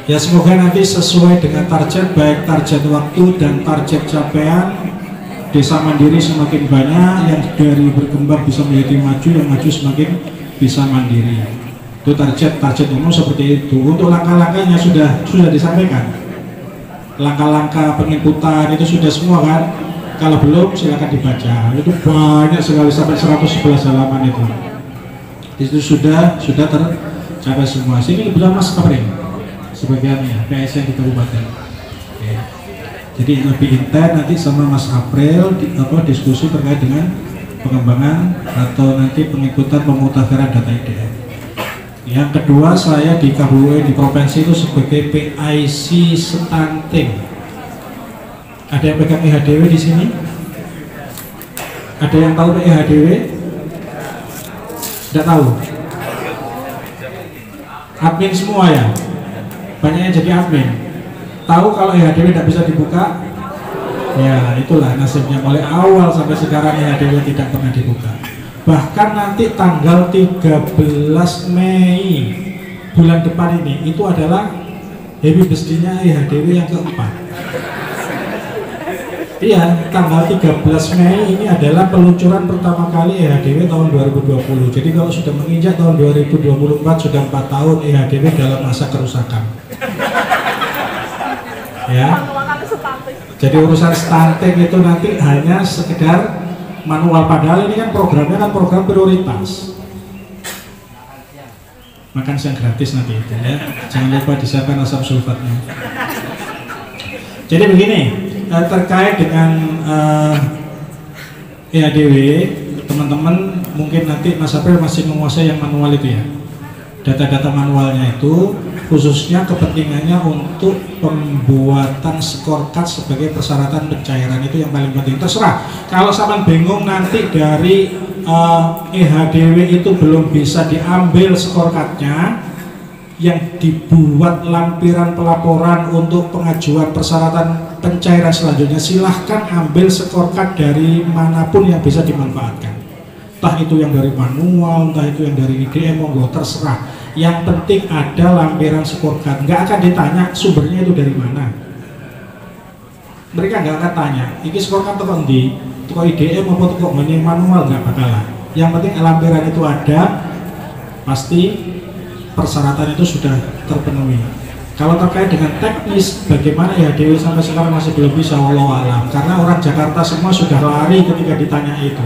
Ya semoga nanti sesuai dengan target, baik target waktu dan target capaian. Desa mandiri semakin banyak, yang dari berkembang bisa menjadi maju, yang maju semakin bisa mandiri. Itu target umum seperti itu. Untuk langkah-langkahnya sudah disampaikan. Langkah-langkah penginputan itu sudah semua kan? Kalau belum silakan dibaca. Itu banyak sekali sampai 111 halaman itu. Itu sudah tercapai semua. Sini kebetulan Mas Kapring sebagiannya PSN di kabupaten. Oke. Jadi lebih intens nanti sama Mas April diskusi terkait dengan pengembangan atau nanti pengikutan pemutahiran data IDM. Yang kedua, saya di kabupaten di provinsi itu sebagai PIC stunting. Ada yang pegang IHDW di sini? Ada yang tahu IHDW? Tidak tahu. Admin semua ya? Banyak yang jadi admin. Tahu kalau IHDW tidak bisa dibuka? Ya itulah nasibnya, mulai awal sampai sekarang IHDW tidak pernah dibuka. Bahkan nanti tanggal 13 Mei bulan depan ini itu adalah happy birthday-nya IHDW yang keempat. Iya, tanggal 13 Mei ini adalah peluncuran pertama kali IHDW tahun 2020. Jadi kalau sudah menginjak tahun 2024 sudah 4 tahun IHDW dalam masa kerusakan. Ya. Jadi urusan stunting itu nanti hanya sekedar manual, padahal ini kan programnya kan program prioritas. Makan siang gratis nanti itu ya. Jangan lupa disiapkan asam sulfatnya. Jadi begini, terkait dengan EADW, teman-teman mungkin nanti Mas April masih menguasai yang manual itu ya. Data-data manualnya itu khususnya kepentingannya untuk pembuatan scorecard sebagai persyaratan pencairan, itu yang paling penting. Terserah, kalau sampean bingung nanti dari EHDW itu belum bisa diambil scorecardnya, yang dibuat lampiran pelaporan untuk pengajuan persyaratan pencairan selanjutnya, silahkan ambil scorecard dari manapun yang bisa dimanfaatkan, entah itu yang dari manual, entah itu yang dari IDM, monggo terserah. Yang penting ada lampiran scorecard, nggak akan ditanya sumbernya itu dari mana. Mereka nggak akan tanya, ini scorecard atau di toko IDM maupun toko manual, nggak bakalan. Yang penting lampiran itu ada, pasti persyaratan itu sudah terpenuhi. Kalau terkait dengan teknis, bagaimana ya Dewi sampai sekarang masih belum bisa, wallahu alam. Karena orang Jakarta semua sudah lari ketika ditanya itu.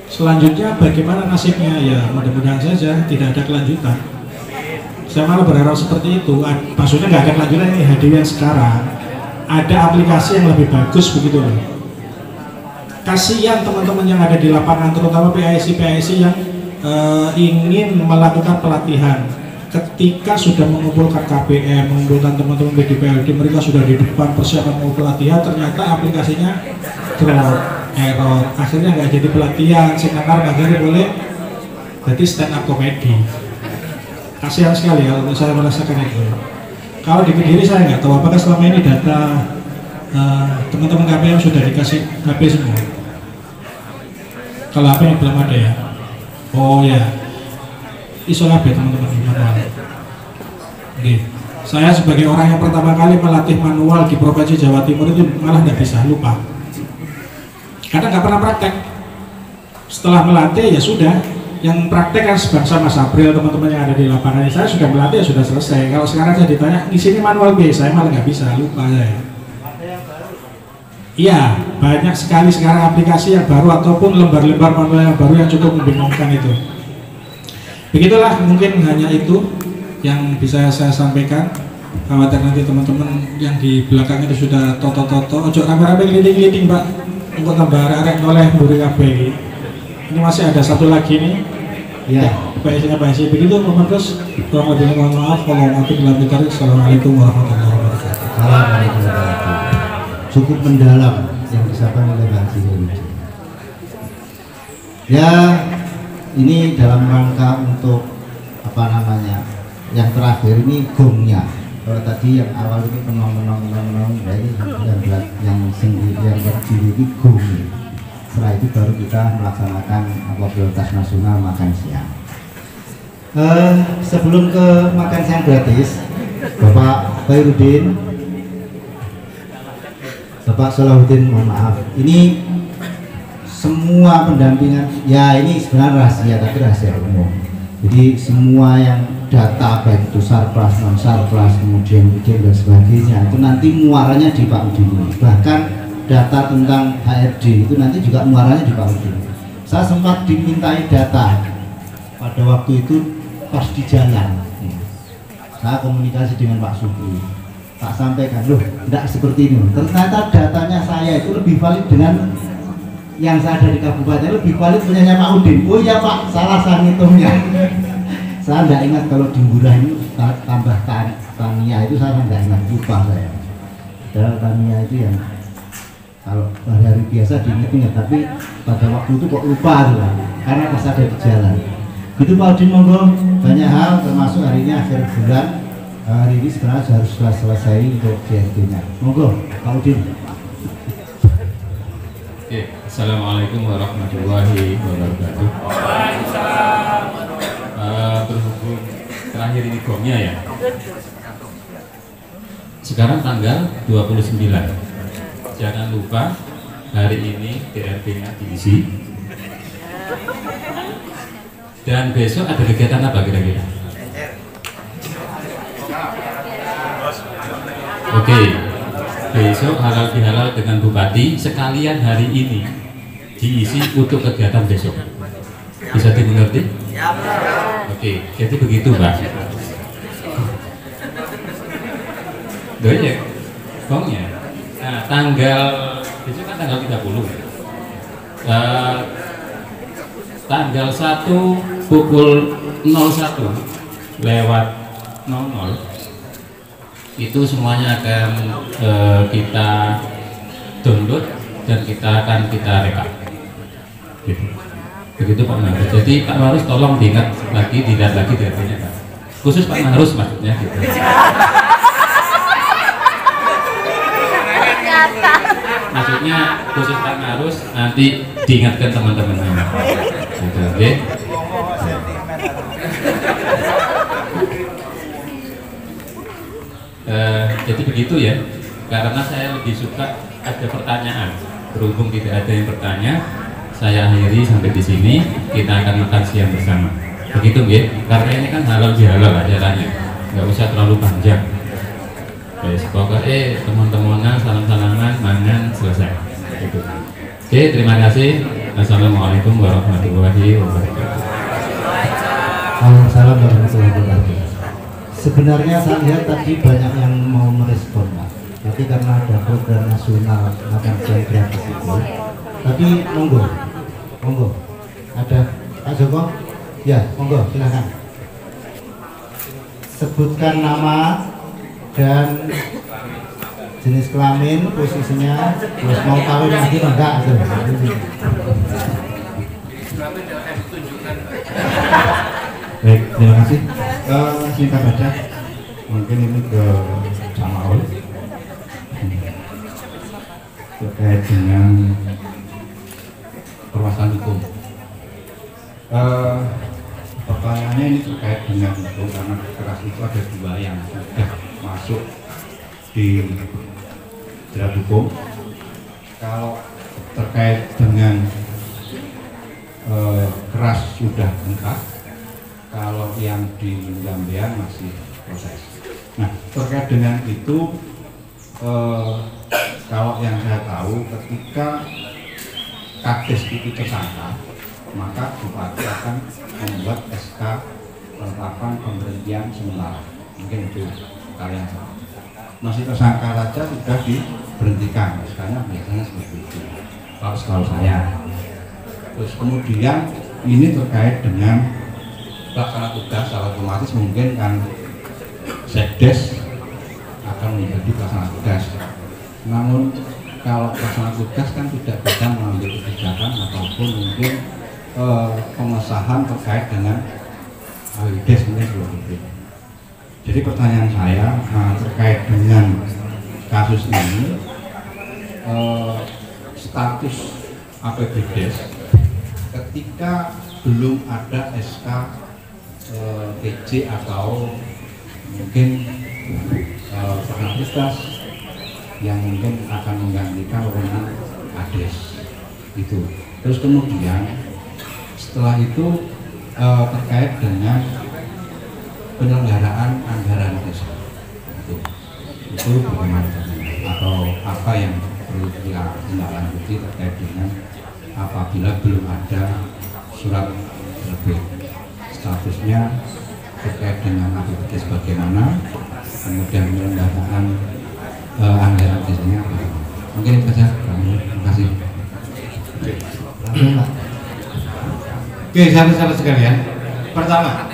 Selanjutnya bagaimana nasibnya, ya mudah-mudahan saja tidak ada kelanjutan. Saya malah berharap seperti itu. Maksudnya nggak ada kelanjutan ini HDW yang sekarang. Ada aplikasi yang lebih bagus begitu loh. Kasihan teman-teman yang ada di lapangan, terutama PIC yang ingin melakukan pelatihan. Ketika sudah mengumpulkan KPM, mengumpulkan teman-teman BDPLD, mereka sudah di depan persiapan mau pelatihan, ternyata aplikasinya drop, error, akhirnya nggak jadi pelatihan, sehingga akhirnya boleh jadi stand up comedy. Kasihan sekali kalau saya merasakan itu. Kalau di Kediri saya nggak tahu apakah selama ini data teman-teman KPM sudah dikasih HP semua. Kalau HP belum ada ya. Oh ya, iso kabeh teman-teman manual. Oke. Saya sebagai orang yang pertama kali melatih manual di Provinsi Jawa Timur itu malah nggak bisa, lupa. Karena nggak pernah praktek. Setelah melatih ya sudah, yang praktek kan sebangsa Mas April, teman-teman yang ada di lapangan. Saya sudah melatih ya sudah selesai. Kalau sekarang saya ditanya, di sini manual B, saya malah nggak bisa, lupa saya. Iya, banyak sekali sekarang aplikasi yang baru ataupun lembar-lembar manual yang baru yang cukup membingungkan itu. Begitulah, mungkin hanya itu yang bisa saya sampaikan. Khawatir nanti teman-teman yang di belakang itu sudah toto-toto, ojo rame-rame gliting-gliting Pak, untuk tambah arek oleh mburi kabeh. Ini masih ada satu lagi nih. Ya, PSI-nya PSI. Begitu Bapak Terus, kurang lebihnya mohon maaf. Assalamualaikum warahmatullahi wabarakatuh. Assalamualaikum warahmatullahi wabarakatuh. Cukup mendalam yang disampaikan oleh Pak Haji. Ya, ini dalam rangka untuk apa namanya? Yang terakhir ini gongnya. Kalau tadi yang awal itu penong, ya ini yang sendiri yang berdiri ini gong. Setelah itu baru kita melaksanakan prioritas nasional makan siang. Sebelum ke makan siang gratis, Bapak Khairuddin, Bapak Salahuddin, mohon maaf, ini semua pendampingan, ya ini sebenarnya rahasia, tapi rahasia umum. Jadi semua yang data baik itu sarpras, non sarpras, kemudian dan sebagainya itu nanti muaranya di Pak Udin. Bahkan data tentang HRD itu nanti juga muaranya di Pak Udin. Saya sempat dimintai data pada waktu itu pas di jalan. Saya komunikasi dengan Pak Supri, tak sampaikan, loh tidak seperti ini. Ternyata datanya saya itu lebih valid dengan yang saya ada di kabupaten, lebih valid punyanya Pak Udin. Oh iya Pak, salah saya ngitungnya. Saya tidak ingat kalau di Murah ini tambah Tania itu saya tidak ingat, lupa saya. Padahal Tania itu yang kalau hari-hari biasa diingat-ingat, tapi pada waktu itu kok lupa tuh, karena pas ada di jalan. Gitu Pak Udin, monggo, banyak hal termasuk hari ini akhir bulan. Hari ini sebenarnya harus sudah selesai untuk JRD-nya. Monggo Pak Udin. Oke, Assalamualaikum warahmatullahi wabarakatuh. Berhubung terakhir ini gongnya ya. Sekarang tanggal 29. Jangan lupa hari ini DRP-nya diisi. Dan besok ada kegiatan apa kira-kira? Oke, besok halal bihalal dengan Bupati, sekalian hari ini diisi untuk kegiatan besok. Bisa dimengerti? Oke, jadi begitu Pak. Loh ya, gongnya besok kan tanggal 30. Tanggal 1 pukul 01:00 itu semuanya akan kita download dan kita rekam. Gitu. Begitu Pak Marus. Jadi Pak Marus tolong dilihat lagi DP-nya Pak. Khusus Pak Marus maksudnya gitu. Maksudnya khusus Pak Marus nanti diingatkan teman-temannya. Gitu, oke? Jadi begitu ya. Karena saya lebih suka ada pertanyaan. Berhubung tidak ada yang bertanya, saya akhiri sampai di sini. Kita akan makan siang bersama. Begitu ya. Karena ini kan halal bihalal acaranya, nggak usah terlalu panjang. Pokoknya teman-temannya salam-salaman, mangan, selesai. Gitu. Oke, terima kasih. Assalamualaikum warahmatullahi wabarakatuh. Waalaikumsalam warahmatullahi wabarakatuh. Sebenarnya saya lihat tadi banyak yang mau merespon, Pak. Tapi karena ada program nasional makan siang gratis itu, tapi monggo, ada Pak Joko, ya monggo silahkan. Sebutkan nama dan jenis kelamin, posisinya, terus mau kawin lagi enggak? Baik, terima kasih. Singkat saja, mungkin ini ke Samaul terkait dengan permasalahan hukum. Pertanyaannya ini terkait dengan hukum, karena keras itu ada dua yang sudah masuk di jerat hukum. Kalau terkait dengan keras sudah lengkap, kalau yang di Gambian masih proses. Nah, terkait dengan itu, kalau yang saya tahu, ketika Kades itu tersangka, maka Bupati akan membuat SK penetapan pemberhentian sementara. Mungkin itu kalian tahu. Masih tersangka saja sudah diberhentikan, SK-nya biasanya seperti itu. Kalau saya. Terus kemudian ini terkait dengan pelaksana tugas, secara otomatis mungkin kan Sekdes akan menjadi pelaksana tugas. Namun kalau pelaksana tugas kan tidak bisa mengambil kebijakan ataupun mungkin pengesahan terkait dengan AWDes mungkin seperti itu. Jadi pertanyaan saya terkait dengan kasus ini, status APBDes ketika belum ada SK PJ atau mungkin pelaksana tugas yang mungkin akan menggantikan wewenang Kades itu. Terus kemudian setelah itu terkait dengan penyelenggaraan anggaran desa itu bagaimana atau apa yang perlu kita tindak terkait dengan apabila belum ada surat terbit, statusnya terkait dengan aktivitas bagaimana, kemudian penyelenggaraan anggaran desanya bagaimana. Mungkin itu saja. Terima kasih. Oke, sahabat-sahabat sekalian. Pertama,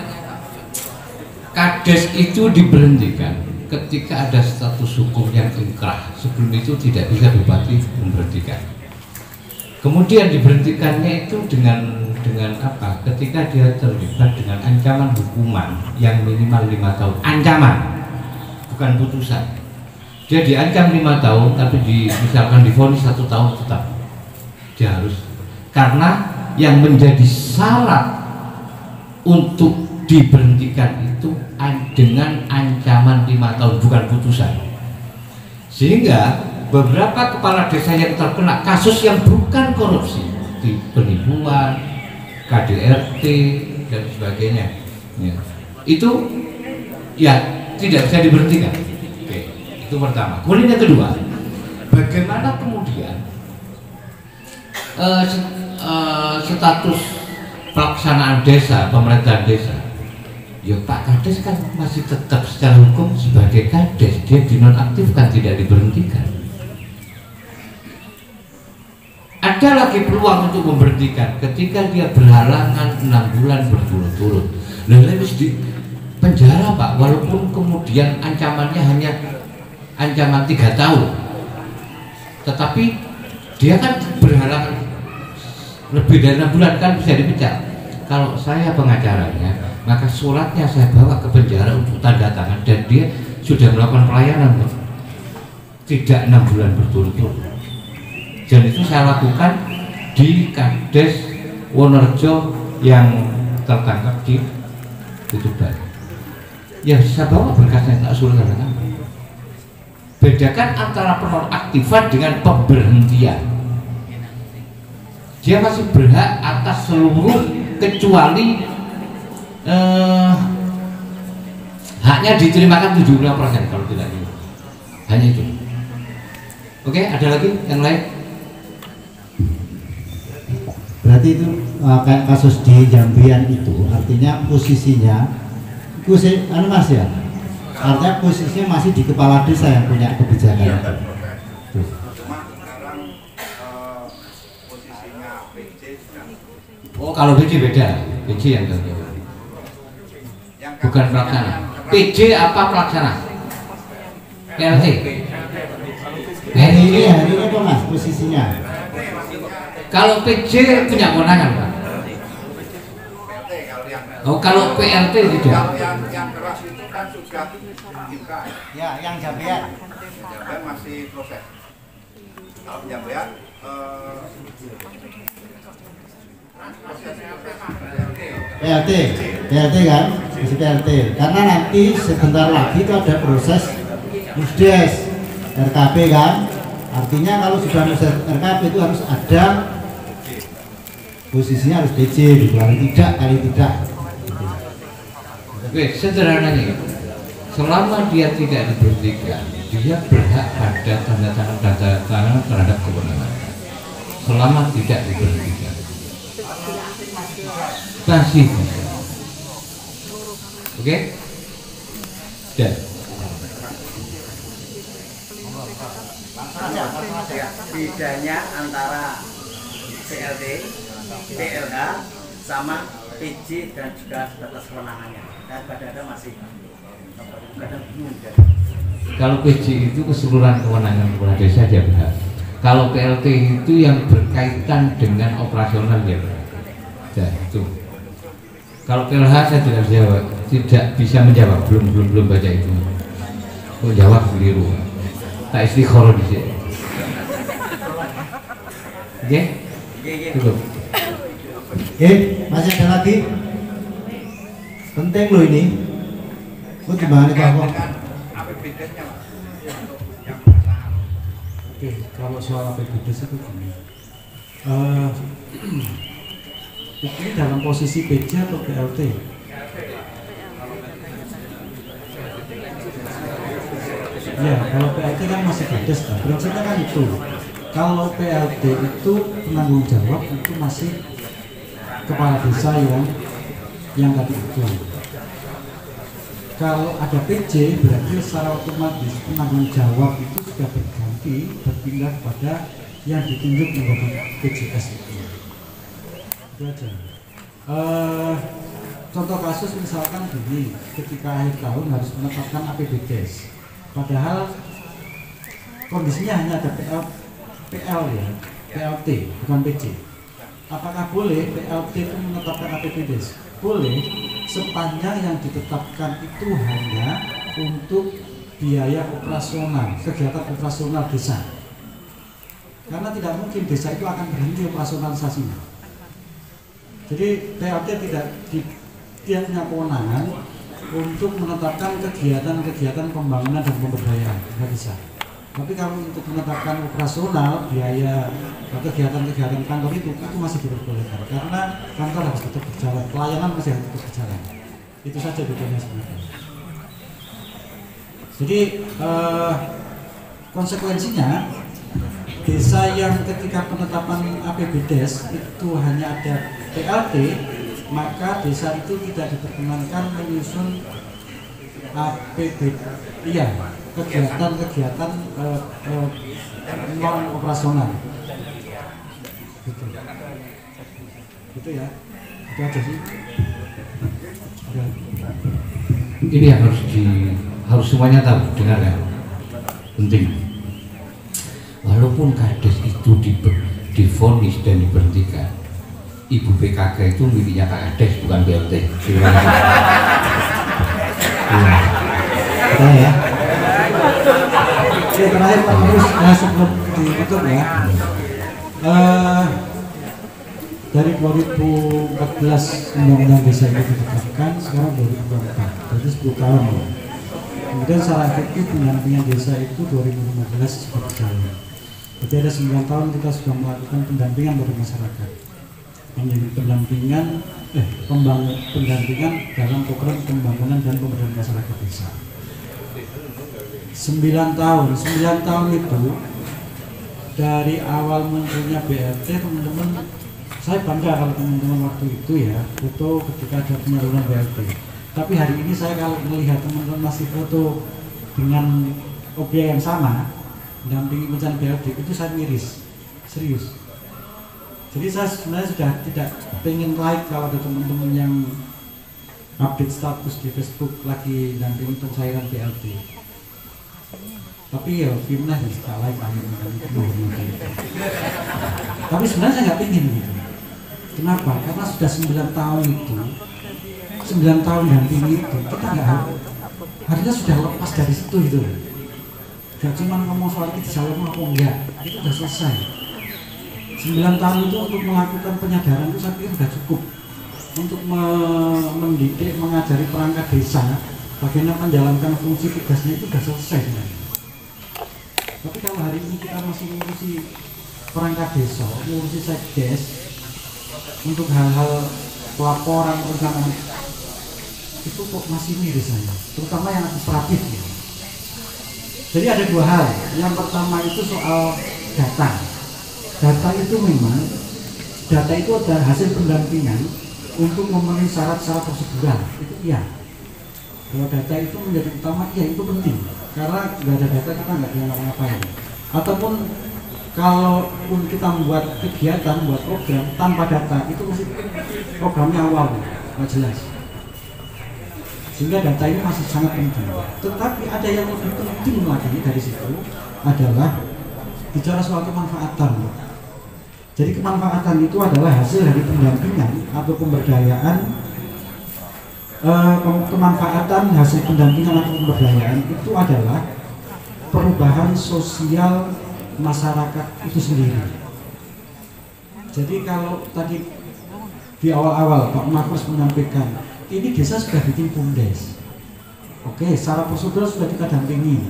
Kades itu diberhentikan ketika ada status hukum yang inkrah. Sebelum itu tidak bisa Bupati memberhentikan. Kemudian diberhentikannya itu dengan apa? Ketika dia terlibat dengan ancaman hukuman yang minimal 5 tahun. Ancaman, bukan putusan. Dia diancam 5 tahun, tapi misalkan divonis 1 tahun tetap dia harus. Karena yang menjadi syarat untuk diberhentikan itu dengan ancaman 5 tahun, bukan putusan. Sehingga beberapa kepala desa yang terkena kasus yang bukan korupsi, di penipuan, KDRT dan sebagainya, ya, itu ya tidak bisa diberhentikan. Oke, itu pertama. Kemudian yang kedua, bagaimana kemudian status pelaksanaan desa, pemerintahan desa? Ya Pak Kades kan masih tetap secara hukum sebagai Kades, dia dinonaktifkan, tidak diberhentikan. ada lagi peluang untuk memberhentikan ketika dia berhalangan 6 bulan berturut-turut. Lalu harus di penjara Pak, walaupun kemudian ancamannya hanya ancaman 3 tahun, tetapi dia kan berhalangan lebih dari 6 bulan kan bisa dipecat. Kalau saya pengacaranya, maka suratnya saya bawa ke penjara untuk tanda tangan dan dia sudah melakukan pelayanan tidak 6 bulan berturut-turut. Dan itu saya lakukan di Kades Wonorejo yang tertangkap di Tuban. Ya saya bawa berkasnya, tak suruh tanda tangan. Bedakan antara penonaktifan dengan pemberhentian. Dia masih berhak atas seluruh kecuali haknya diterimakan 75% kalau tidak ini. Hanya itu. Oke, ada lagi yang lain? Berarti itu kayak kasus di Jambian itu artinya posisinya itu Mas ya, artinya posisinya masih di kepala desa yang punya kebijakan. Iya, cuma sekarang posisinya PJ dan Oh, kalau PJ beda. PJ yang bukan pelaksana. PJ apa pelaksana? PLT. Hari ini apa Mas posisinya? Kalau PJ punya kewenangan Pak. Oh, kalau PLT tidak. yang keras itu kan sudah kita. Ya, yang Jambian. Jambian masih proses. Kalau Jambian PLT kan, masih PLT. Karena nanti sebentar lagi itu ada proses Musdes RKP kan. Artinya kalau sudah Musdes RKP itu harus ada posisinya harus PJ, kali tidak. Oke, sederhananya selama dia tidak diberhentikan, dia berhak pada tanda tangan terhadap kewenangan. Selama tidak diberhentikan, masih bisa. Oke? Dan bedanya antara PLT, PLH sama PJ dan juga batas kewenangannya. Dan pada masih kadang bingung. kalau PJ itu keseluruhan kewenangan kepala desa dia berhak. Kalau PLT itu yang berkaitan dengan operasional dia berhak. Dan itu. Kalau PLH saya tidak bisa menjawab, belum baca itu. Oh, jawab keliru. Tak istikharah di sini. Oke? Cukup. Masih ada lagi? Penting loh ini. Oh, gimana Pak? Oke, kalau soal APBDes itu gini. Ini dalam posisi PJ atau PLT? Ya, kalau PLT kan masih BDes kan. Prinsipnya kan itu. Kalau PLT itu penanggung jawab itu masih kepala desa yang tadi itu. Kalau ada PJ berarti secara otomatis penanggung jawab itu sudah berpindah kepada yang ditunjuk menjadi PJS itu. Itu aja. Contoh kasus misalkan gini, ketika akhir tahun harus menetapkan APBDes, padahal kondisinya hanya ada PL ya, PLT bukan PJ. Apakah boleh PLT itu menetapkan APBDes? Boleh, sepanjang yang ditetapkan itu hanya untuk biaya operasional, kegiatan operasional desa. Karena tidak mungkin desa itu akan berhenti operasionalisasinya. Jadi PLT dia punya kewenangan untuk menetapkan kegiatan-kegiatan pembangunan dan pemberdayaan, nggak bisa. Tapi kalau untuk menetapkan operasional biaya kegiatan-kegiatan kantor itu masih diperbolehkan karena kantor harus tetap berjalan, pelayanan masih harus tetap berjalan. Itu saja bedanya sebenarnya. Jadi konsekuensinya desa yang ketika penetapan APBDes itu hanya ada PLT, maka desa itu tidak diperkenankan menyusun kegiatan-kegiatan non operasional. Gitu ya, itu aja sih. Udah. Ini yang harus semuanya tahu, dengar ya, penting. Walaupun kades itu divonis dan diberhentikan, ibu PKK itu miliknya kades bukan BLT. Ya. Oke, terakhir Pak Terus sebelum ditutup ya. Dari 2014 Undang-Undang Desa itu ditetapkan, sekarang 2024, berarti 10 tahun ya. Kemudian secara efektif pendampingan desa itu 2015 sudah berjalan. Berarti ada 9 tahun kita sudah melakukan pendampingan pada masyarakat. Pendampingan dalam program pembangunan dan pemberdayaan masyarakat desa. 9 tahun itu dari awal munculnya BLT, teman-teman, saya bangga kalau teman-teman waktu itu ya foto ketika ada penyaluran BLT. Tapi hari ini saya kalau melihat teman-teman masih foto dengan objek yang sama, mendampingi pencarian BLT, itu saya miris, serius. Jadi saya sebenarnya sudah tidak pengen like kalau ada teman-teman yang update status di Facebook lagi dampingi pencairan BLT. Tapi ya filmnya harus tak like tapi sebenarnya saya nggak pengen gitu. Kenapa? Karena sudah 9 tahun itu, 9 tahun dampingi itu, kita nggak harusnya sudah lepas dari situ gitu. Gak cuma ngomong soal itu salah apa enggak, itu sudah selesai. 9 tahun itu untuk melakukan penyadaran itu saya pikir sudah cukup untuk mendidik, mengajari perangkat desa bagaimana menjalankan fungsi tugasnya, itu sudah selesai sebenarnya. Tapi kalau hari ini kita masih mengurusi perangkat desa, mengurusi sekdes untuk hal-hal pelaporan perencanaan, itu kok masih miris saya, terutama yang administratif ya. Jadi ada 2 hal. Yang pertama itu soal data. Data itu memang, data itu adalah hasil pendampingan untuk memenuhi syarat-syarat prosedural, itu iya. Kalau data itu menjadi utama, iya itu penting. Karena nggak ada data kita nggak bisa ngapa-ngapain. Ataupun kalau pun kita membuat kegiatan, buat program tanpa data, itu mesti programnya awal nggak jelas. Sehingga data ini masih sangat penting. Tetapi ada yang lebih penting lagi dari situ adalah bicara soal kemanfaatan. Jadi kemanfaatan itu adalah hasil dari pendampingan atau pemberdayaan. Kemanfaatan hasil pendampingan atau pemberdayaan itu adalah perubahan sosial masyarakat itu sendiri. Jadi kalau tadi di awal-awal Pak Markus menyampaikan ini desa sudah bikin BUMDes, oke, secara prosedur sudah kita dampingi,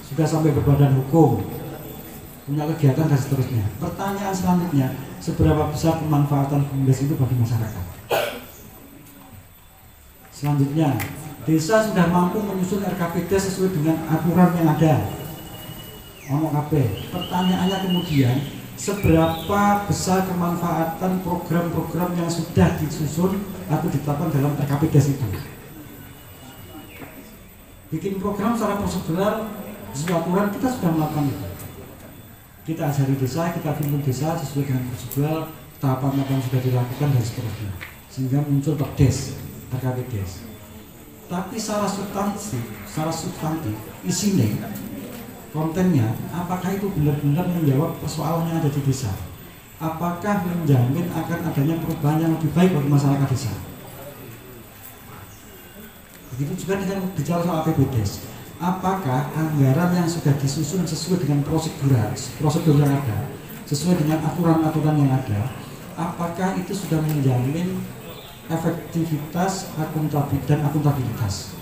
sudah sampai berbadan hukum, punya kegiatan dan seterusnya. Pertanyaan selanjutnya, seberapa besar kemanfaatan BUMDes itu bagi masyarakat? Selanjutnya, desa sudah mampu menyusun RKPD sesuai dengan aturan yang ada. Ngomong KB. Pertanyaannya kemudian, seberapa besar kemanfaatan program-program yang sudah disusun atau ditetapkan dalam RKPD itu? Bikin program secara prosedural, sesuai aturan, kita sudah melakukan itu. Kita ajari desa, kita pimpin desa sesuai dengan prosedural, tahapan-tahapan sudah dilakukan dan seterusnya. Sehingga muncul PERDes. RKPDes. Tapi secara substantif, isinya, kontennya, apakah itu benar-benar menjawab persoalan yang ada di desa? Apakah menjamin akan adanya perubahan yang lebih baik bagi masyarakat desa? Begitu juga dengan bicara soal APBDes. Apakah anggaran yang sudah disusun sesuai dengan prosedur yang ada, sesuai dengan aturan-aturan yang ada, apakah itu sudah menjamin efektivitas dan akuntabilitas?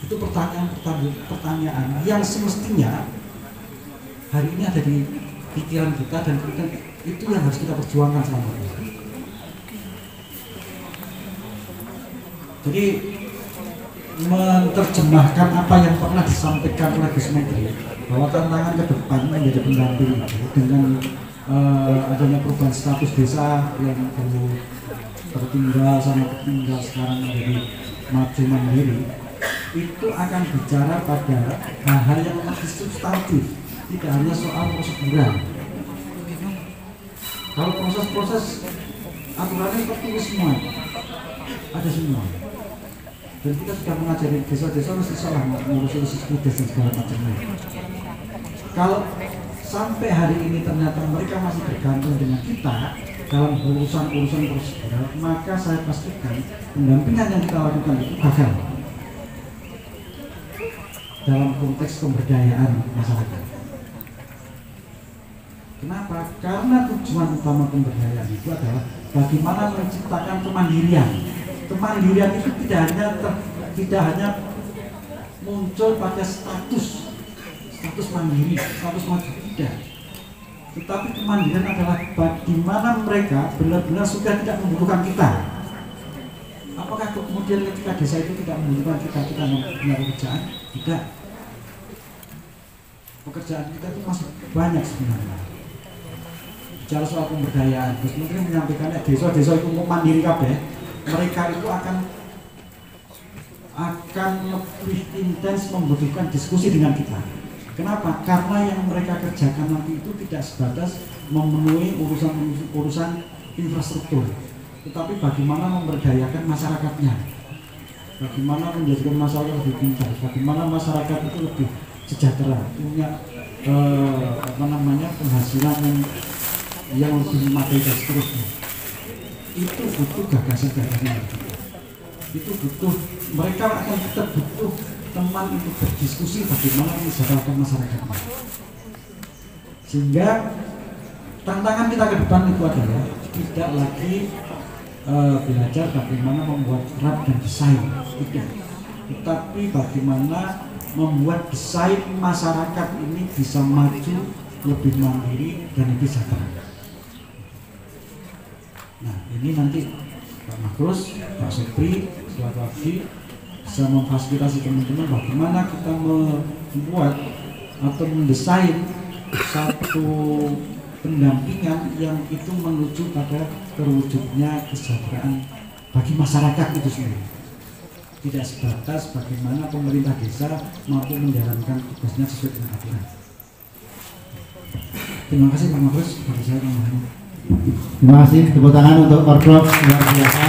Itu pertanyaan yang semestinya hari ini ada di pikiran kita dan itu yang harus kita perjuangkan selama ini. Jadi menerjemahkan apa yang pernah disampaikan oleh Gus Menteri bahwa tantangan ke depan menjadi pendamping dengan adanya perubahan status desa yang dulu tertinggal sama tertinggal sekarang menjadi maju mandiri, itu akan bicara pada hal-hal yang lebih substantif, tidak hanya soal prosedural. Kalau proses-proses aturannya tertulis semua, ada semua. Dan kita sudah mengajari desa-desa mesti salah ngurus desa segala macamnya. Kalau sampai hari ini ternyata mereka masih bergantung dengan kita dalam urusan-urusan prosedural, maka saya pastikan pendampingan yang kita lakukan itu gagal dalam konteks pemberdayaan masyarakat. Kenapa? Karena tujuan utama pemberdayaan itu adalah bagaimana menciptakan kemandirian. Kemandirian itu tidak hanya muncul pada status mandiri, status maju, tidak. Tetapi kemandirian adalah bagaimana mereka benar-benar sudah tidak membutuhkan kita. Apakah kemudian ketika desa itu tidak membutuhkan kita punya pekerjaan? Tidak. Pekerjaan kita itu masih banyak sebenarnya. Bicara soal pemberdayaan, Gus Menteri menyampaikannya desa-desa itu mau mandiri kabeh, mereka itu akan lebih intens membutuhkan diskusi dengan kita. Kenapa? Karena yang mereka kerjakan nanti itu tidak sebatas memenuhi urusan infrastruktur, tetapi bagaimana memberdayakan masyarakatnya, bagaimana menjadikan masyarakat lebih pintar, bagaimana masyarakat itu lebih sejahtera, punya penghasilan yang lebih memadai dan seterusnya. Itu butuh gagasan-gagasan. Itu butuh, mereka akan tetap butuh teman untuk berdiskusi bagaimana mensejahterakan masyarakatnya. Sehingga tantangan kita ke depan itu adalah tidak lagi belajar bagaimana membuat rap dan desain, tidak, tetapi bagaimana membuat desain masyarakat ini bisa maju, lebih mandiri dan lebih sejahtera. Nah, ini nanti Pak Makrus, Pak Supri, suatu lagi bisa memfasilitasi teman-teman bagaimana kita membuat atau mendesain satu pendampingan yang itu menuju pada terwujudnya kesejahteraan bagi masyarakat itu sendiri. Tidak sebatas bagaimana pemerintah desa mampu menjalankan tugasnya sesuai dengan aturan. Terima kasih Pak Makrus, bagi saya memahami. Terima kasih, tepuk tangan untuk Ordrop luar biasa.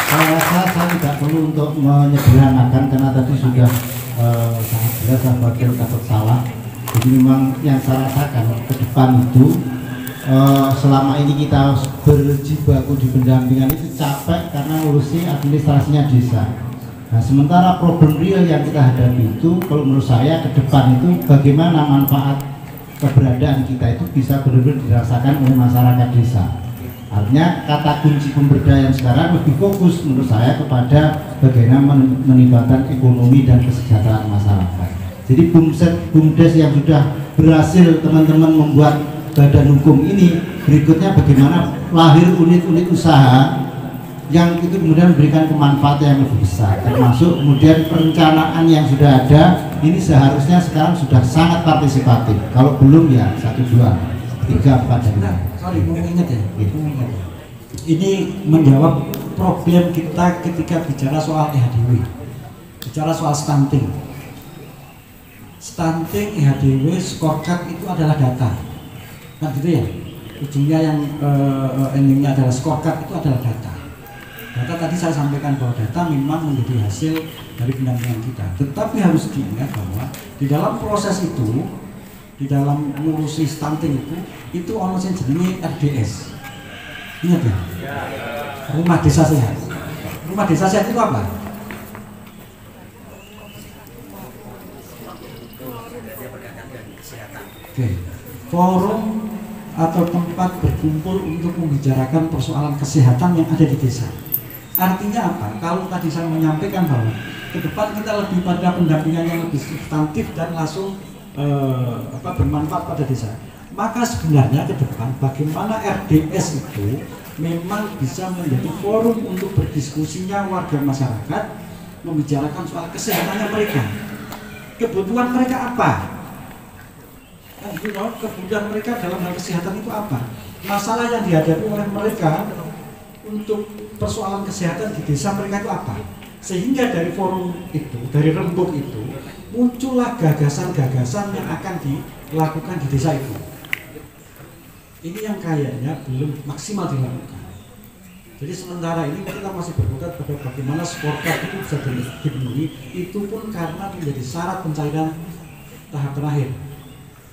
Saya rasa saya tidak perlu untuk menyederhanakan karena tadi sudah sangat jelas apabila takut salah. Jadi memang yang saya rasakan ke depan itu selama ini kita berjibaku di pendampingan itu capek karena ngurusi administrasinya desa. Nah, sementara problem real yang kita hadapi itu kalau menurut saya ke depan itu bagaimana manfaat keberadaan kita itu bisa benar-benar dirasakan oleh masyarakat desa. Artinya kata kunci pemberdayaan sekarang lebih fokus menurut saya kepada bagaimana melibatkan ekonomi dan kesejahteraan masyarakat. Jadi BUMDes yang sudah berhasil teman-teman membuat badan hukum ini, berikutnya bagaimana lahir unit-unit usaha yang itu kemudian memberikan kemanfaatan yang lebih besar, termasuk kemudian perencanaan yang sudah ada ini seharusnya sekarang sudah sangat partisipatif. Kalau belum ya 1, 2, 3, 4 dan 5. Sorry, mau ingat ya. Ini menjawab problem kita ketika bicara soal EHDW, bicara soal stunting. Stunting, EHDW, scorecard itu adalah data, kan gitu ya. Ujungnya yang endingnya adalah scorecard itu adalah data. Data tadi saya sampaikan bahwa data memang menjadi hasil dari pendampingan kita. Tetapi harus diingat bahwa di dalam proses itu, di dalam ngurusi stunting itu ono sing jenenge RDS. Ingat ya? Rumah Desa Sehat. Rumah Desa Sehat itu apa? Oke. Forum atau tempat berkumpul untuk membicarakan persoalan kesehatan yang ada di desa. Artinya apa? Kalau tadi saya menyampaikan bahwa ke depan kita lebih pada pendampingan yang lebih substantif dan langsung bermanfaat pada desa. Maka sebenarnya ke depan bagaimana RDS itu memang bisa menjadi forum untuk berdiskusinya warga masyarakat, membicarakan soal kesehatannya mereka. Kebutuhan mereka apa? Kebutuhan mereka dalam hal kesehatan itu apa? Masalah yang dihadapi oleh mereka untuk persoalan kesehatan di desa mereka itu apa? Sehingga dari forum itu, dari rembuk itu, muncullah gagasan-gagasan yang akan dilakukan di desa itu. Ini yang kayaknya belum maksimal dilakukan. Jadi sementara ini kita masih berkutat pada bagaimana scorecard itu bisa dipenuhi, itu pun karena menjadi syarat pencairan tahap terakhir.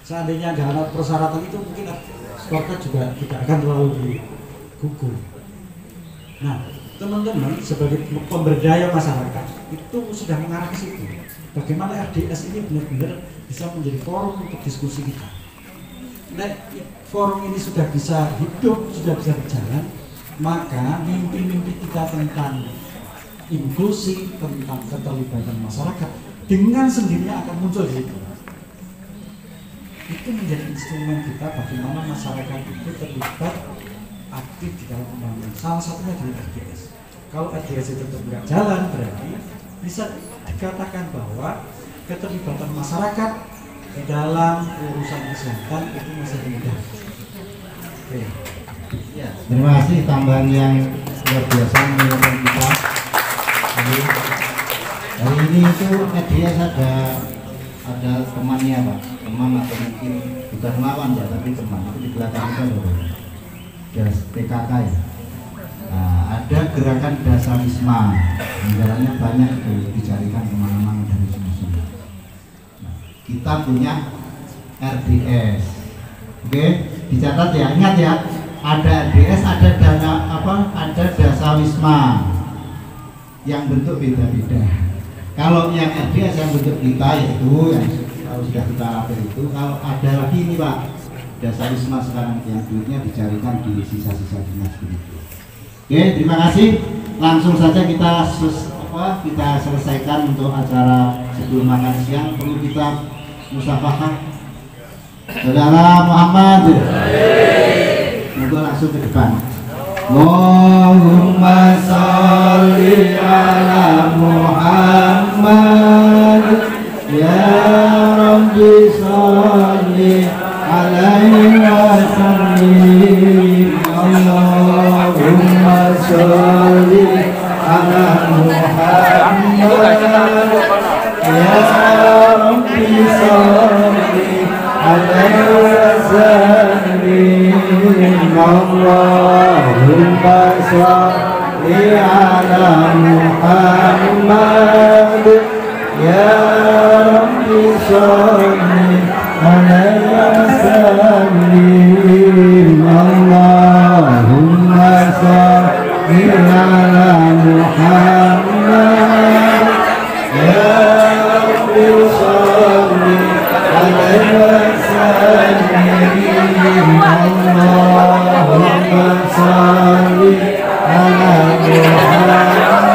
Seandainya nggak ada persyaratan itu, mungkin scorecard juga tidak akan terlalu digugur. Nah, teman-teman sebagai pemberdaya masyarakat itu sudah mengarah ke situ. Bagaimana RDS ini benar-benar bisa menjadi forum untuk diskusi kita. Nah, forum ini sudah bisa hidup, sudah bisa berjalan, maka mimpi-mimpi kita tentang inklusi, tentang keterlibatan masyarakat dengan sendirinya akan muncul di situ. Itu menjadi instrumen kita bagaimana masyarakat itu terlibat aktif di dalam pembangunan. Salah satunya dari RDS. Kalau RDS itu tetap nggak jalan, berarti bisa dikatakan bahwa keterlibatan masyarakat di dalam urusan kesehatan itu masih rendah. Oke. Ya, terima kasih tambahan yang luar biasa mengingatkan kita. Hari ini itu RDS ada temannya Pak, teman atau mungkin bukan lawan ya, tapi teman itu di belakang kita loh. PKK ya. Nah, ada gerakan Dasawisma, anggarannya banyak itu dicarikan kemana-mana dari sini. Nah, kita punya RDS, oke, dicatat ya, ingat ya, ada RDS, ada dana ada Dasawisma yang bentuk beda-beda. Kalau yang RDS yang bentuk kita yaitu yang kalau sudah kita apel itu, kalau ada lagi ini Pak, Dasawisma sekarang yang duitnya dicarikan di sisa-sisa dinas begitu. Oke, terima kasih. Langsung saja kita selesaikan untuk acara sebelum makan siang. Perlu kita musafahah. Saudara Muhammad, monggo langsung ke depan. Allahumma sholli ala Muhammad ya Rabbi sholli alaihi wasallim. Allahumma sholli ala Muhammad ya Rabbi sholli alaihi wasallim. Allahumma sholli ala Muhammad ya Rabbi sholli alaihi wasallim. Allahumma sholli ala Muhammad ya Rabbi sholli alaihi wasallim. Allahumma sholli ala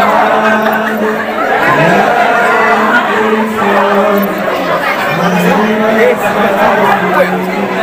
Muhammad ya Rabbi sholli alaihi wasallim.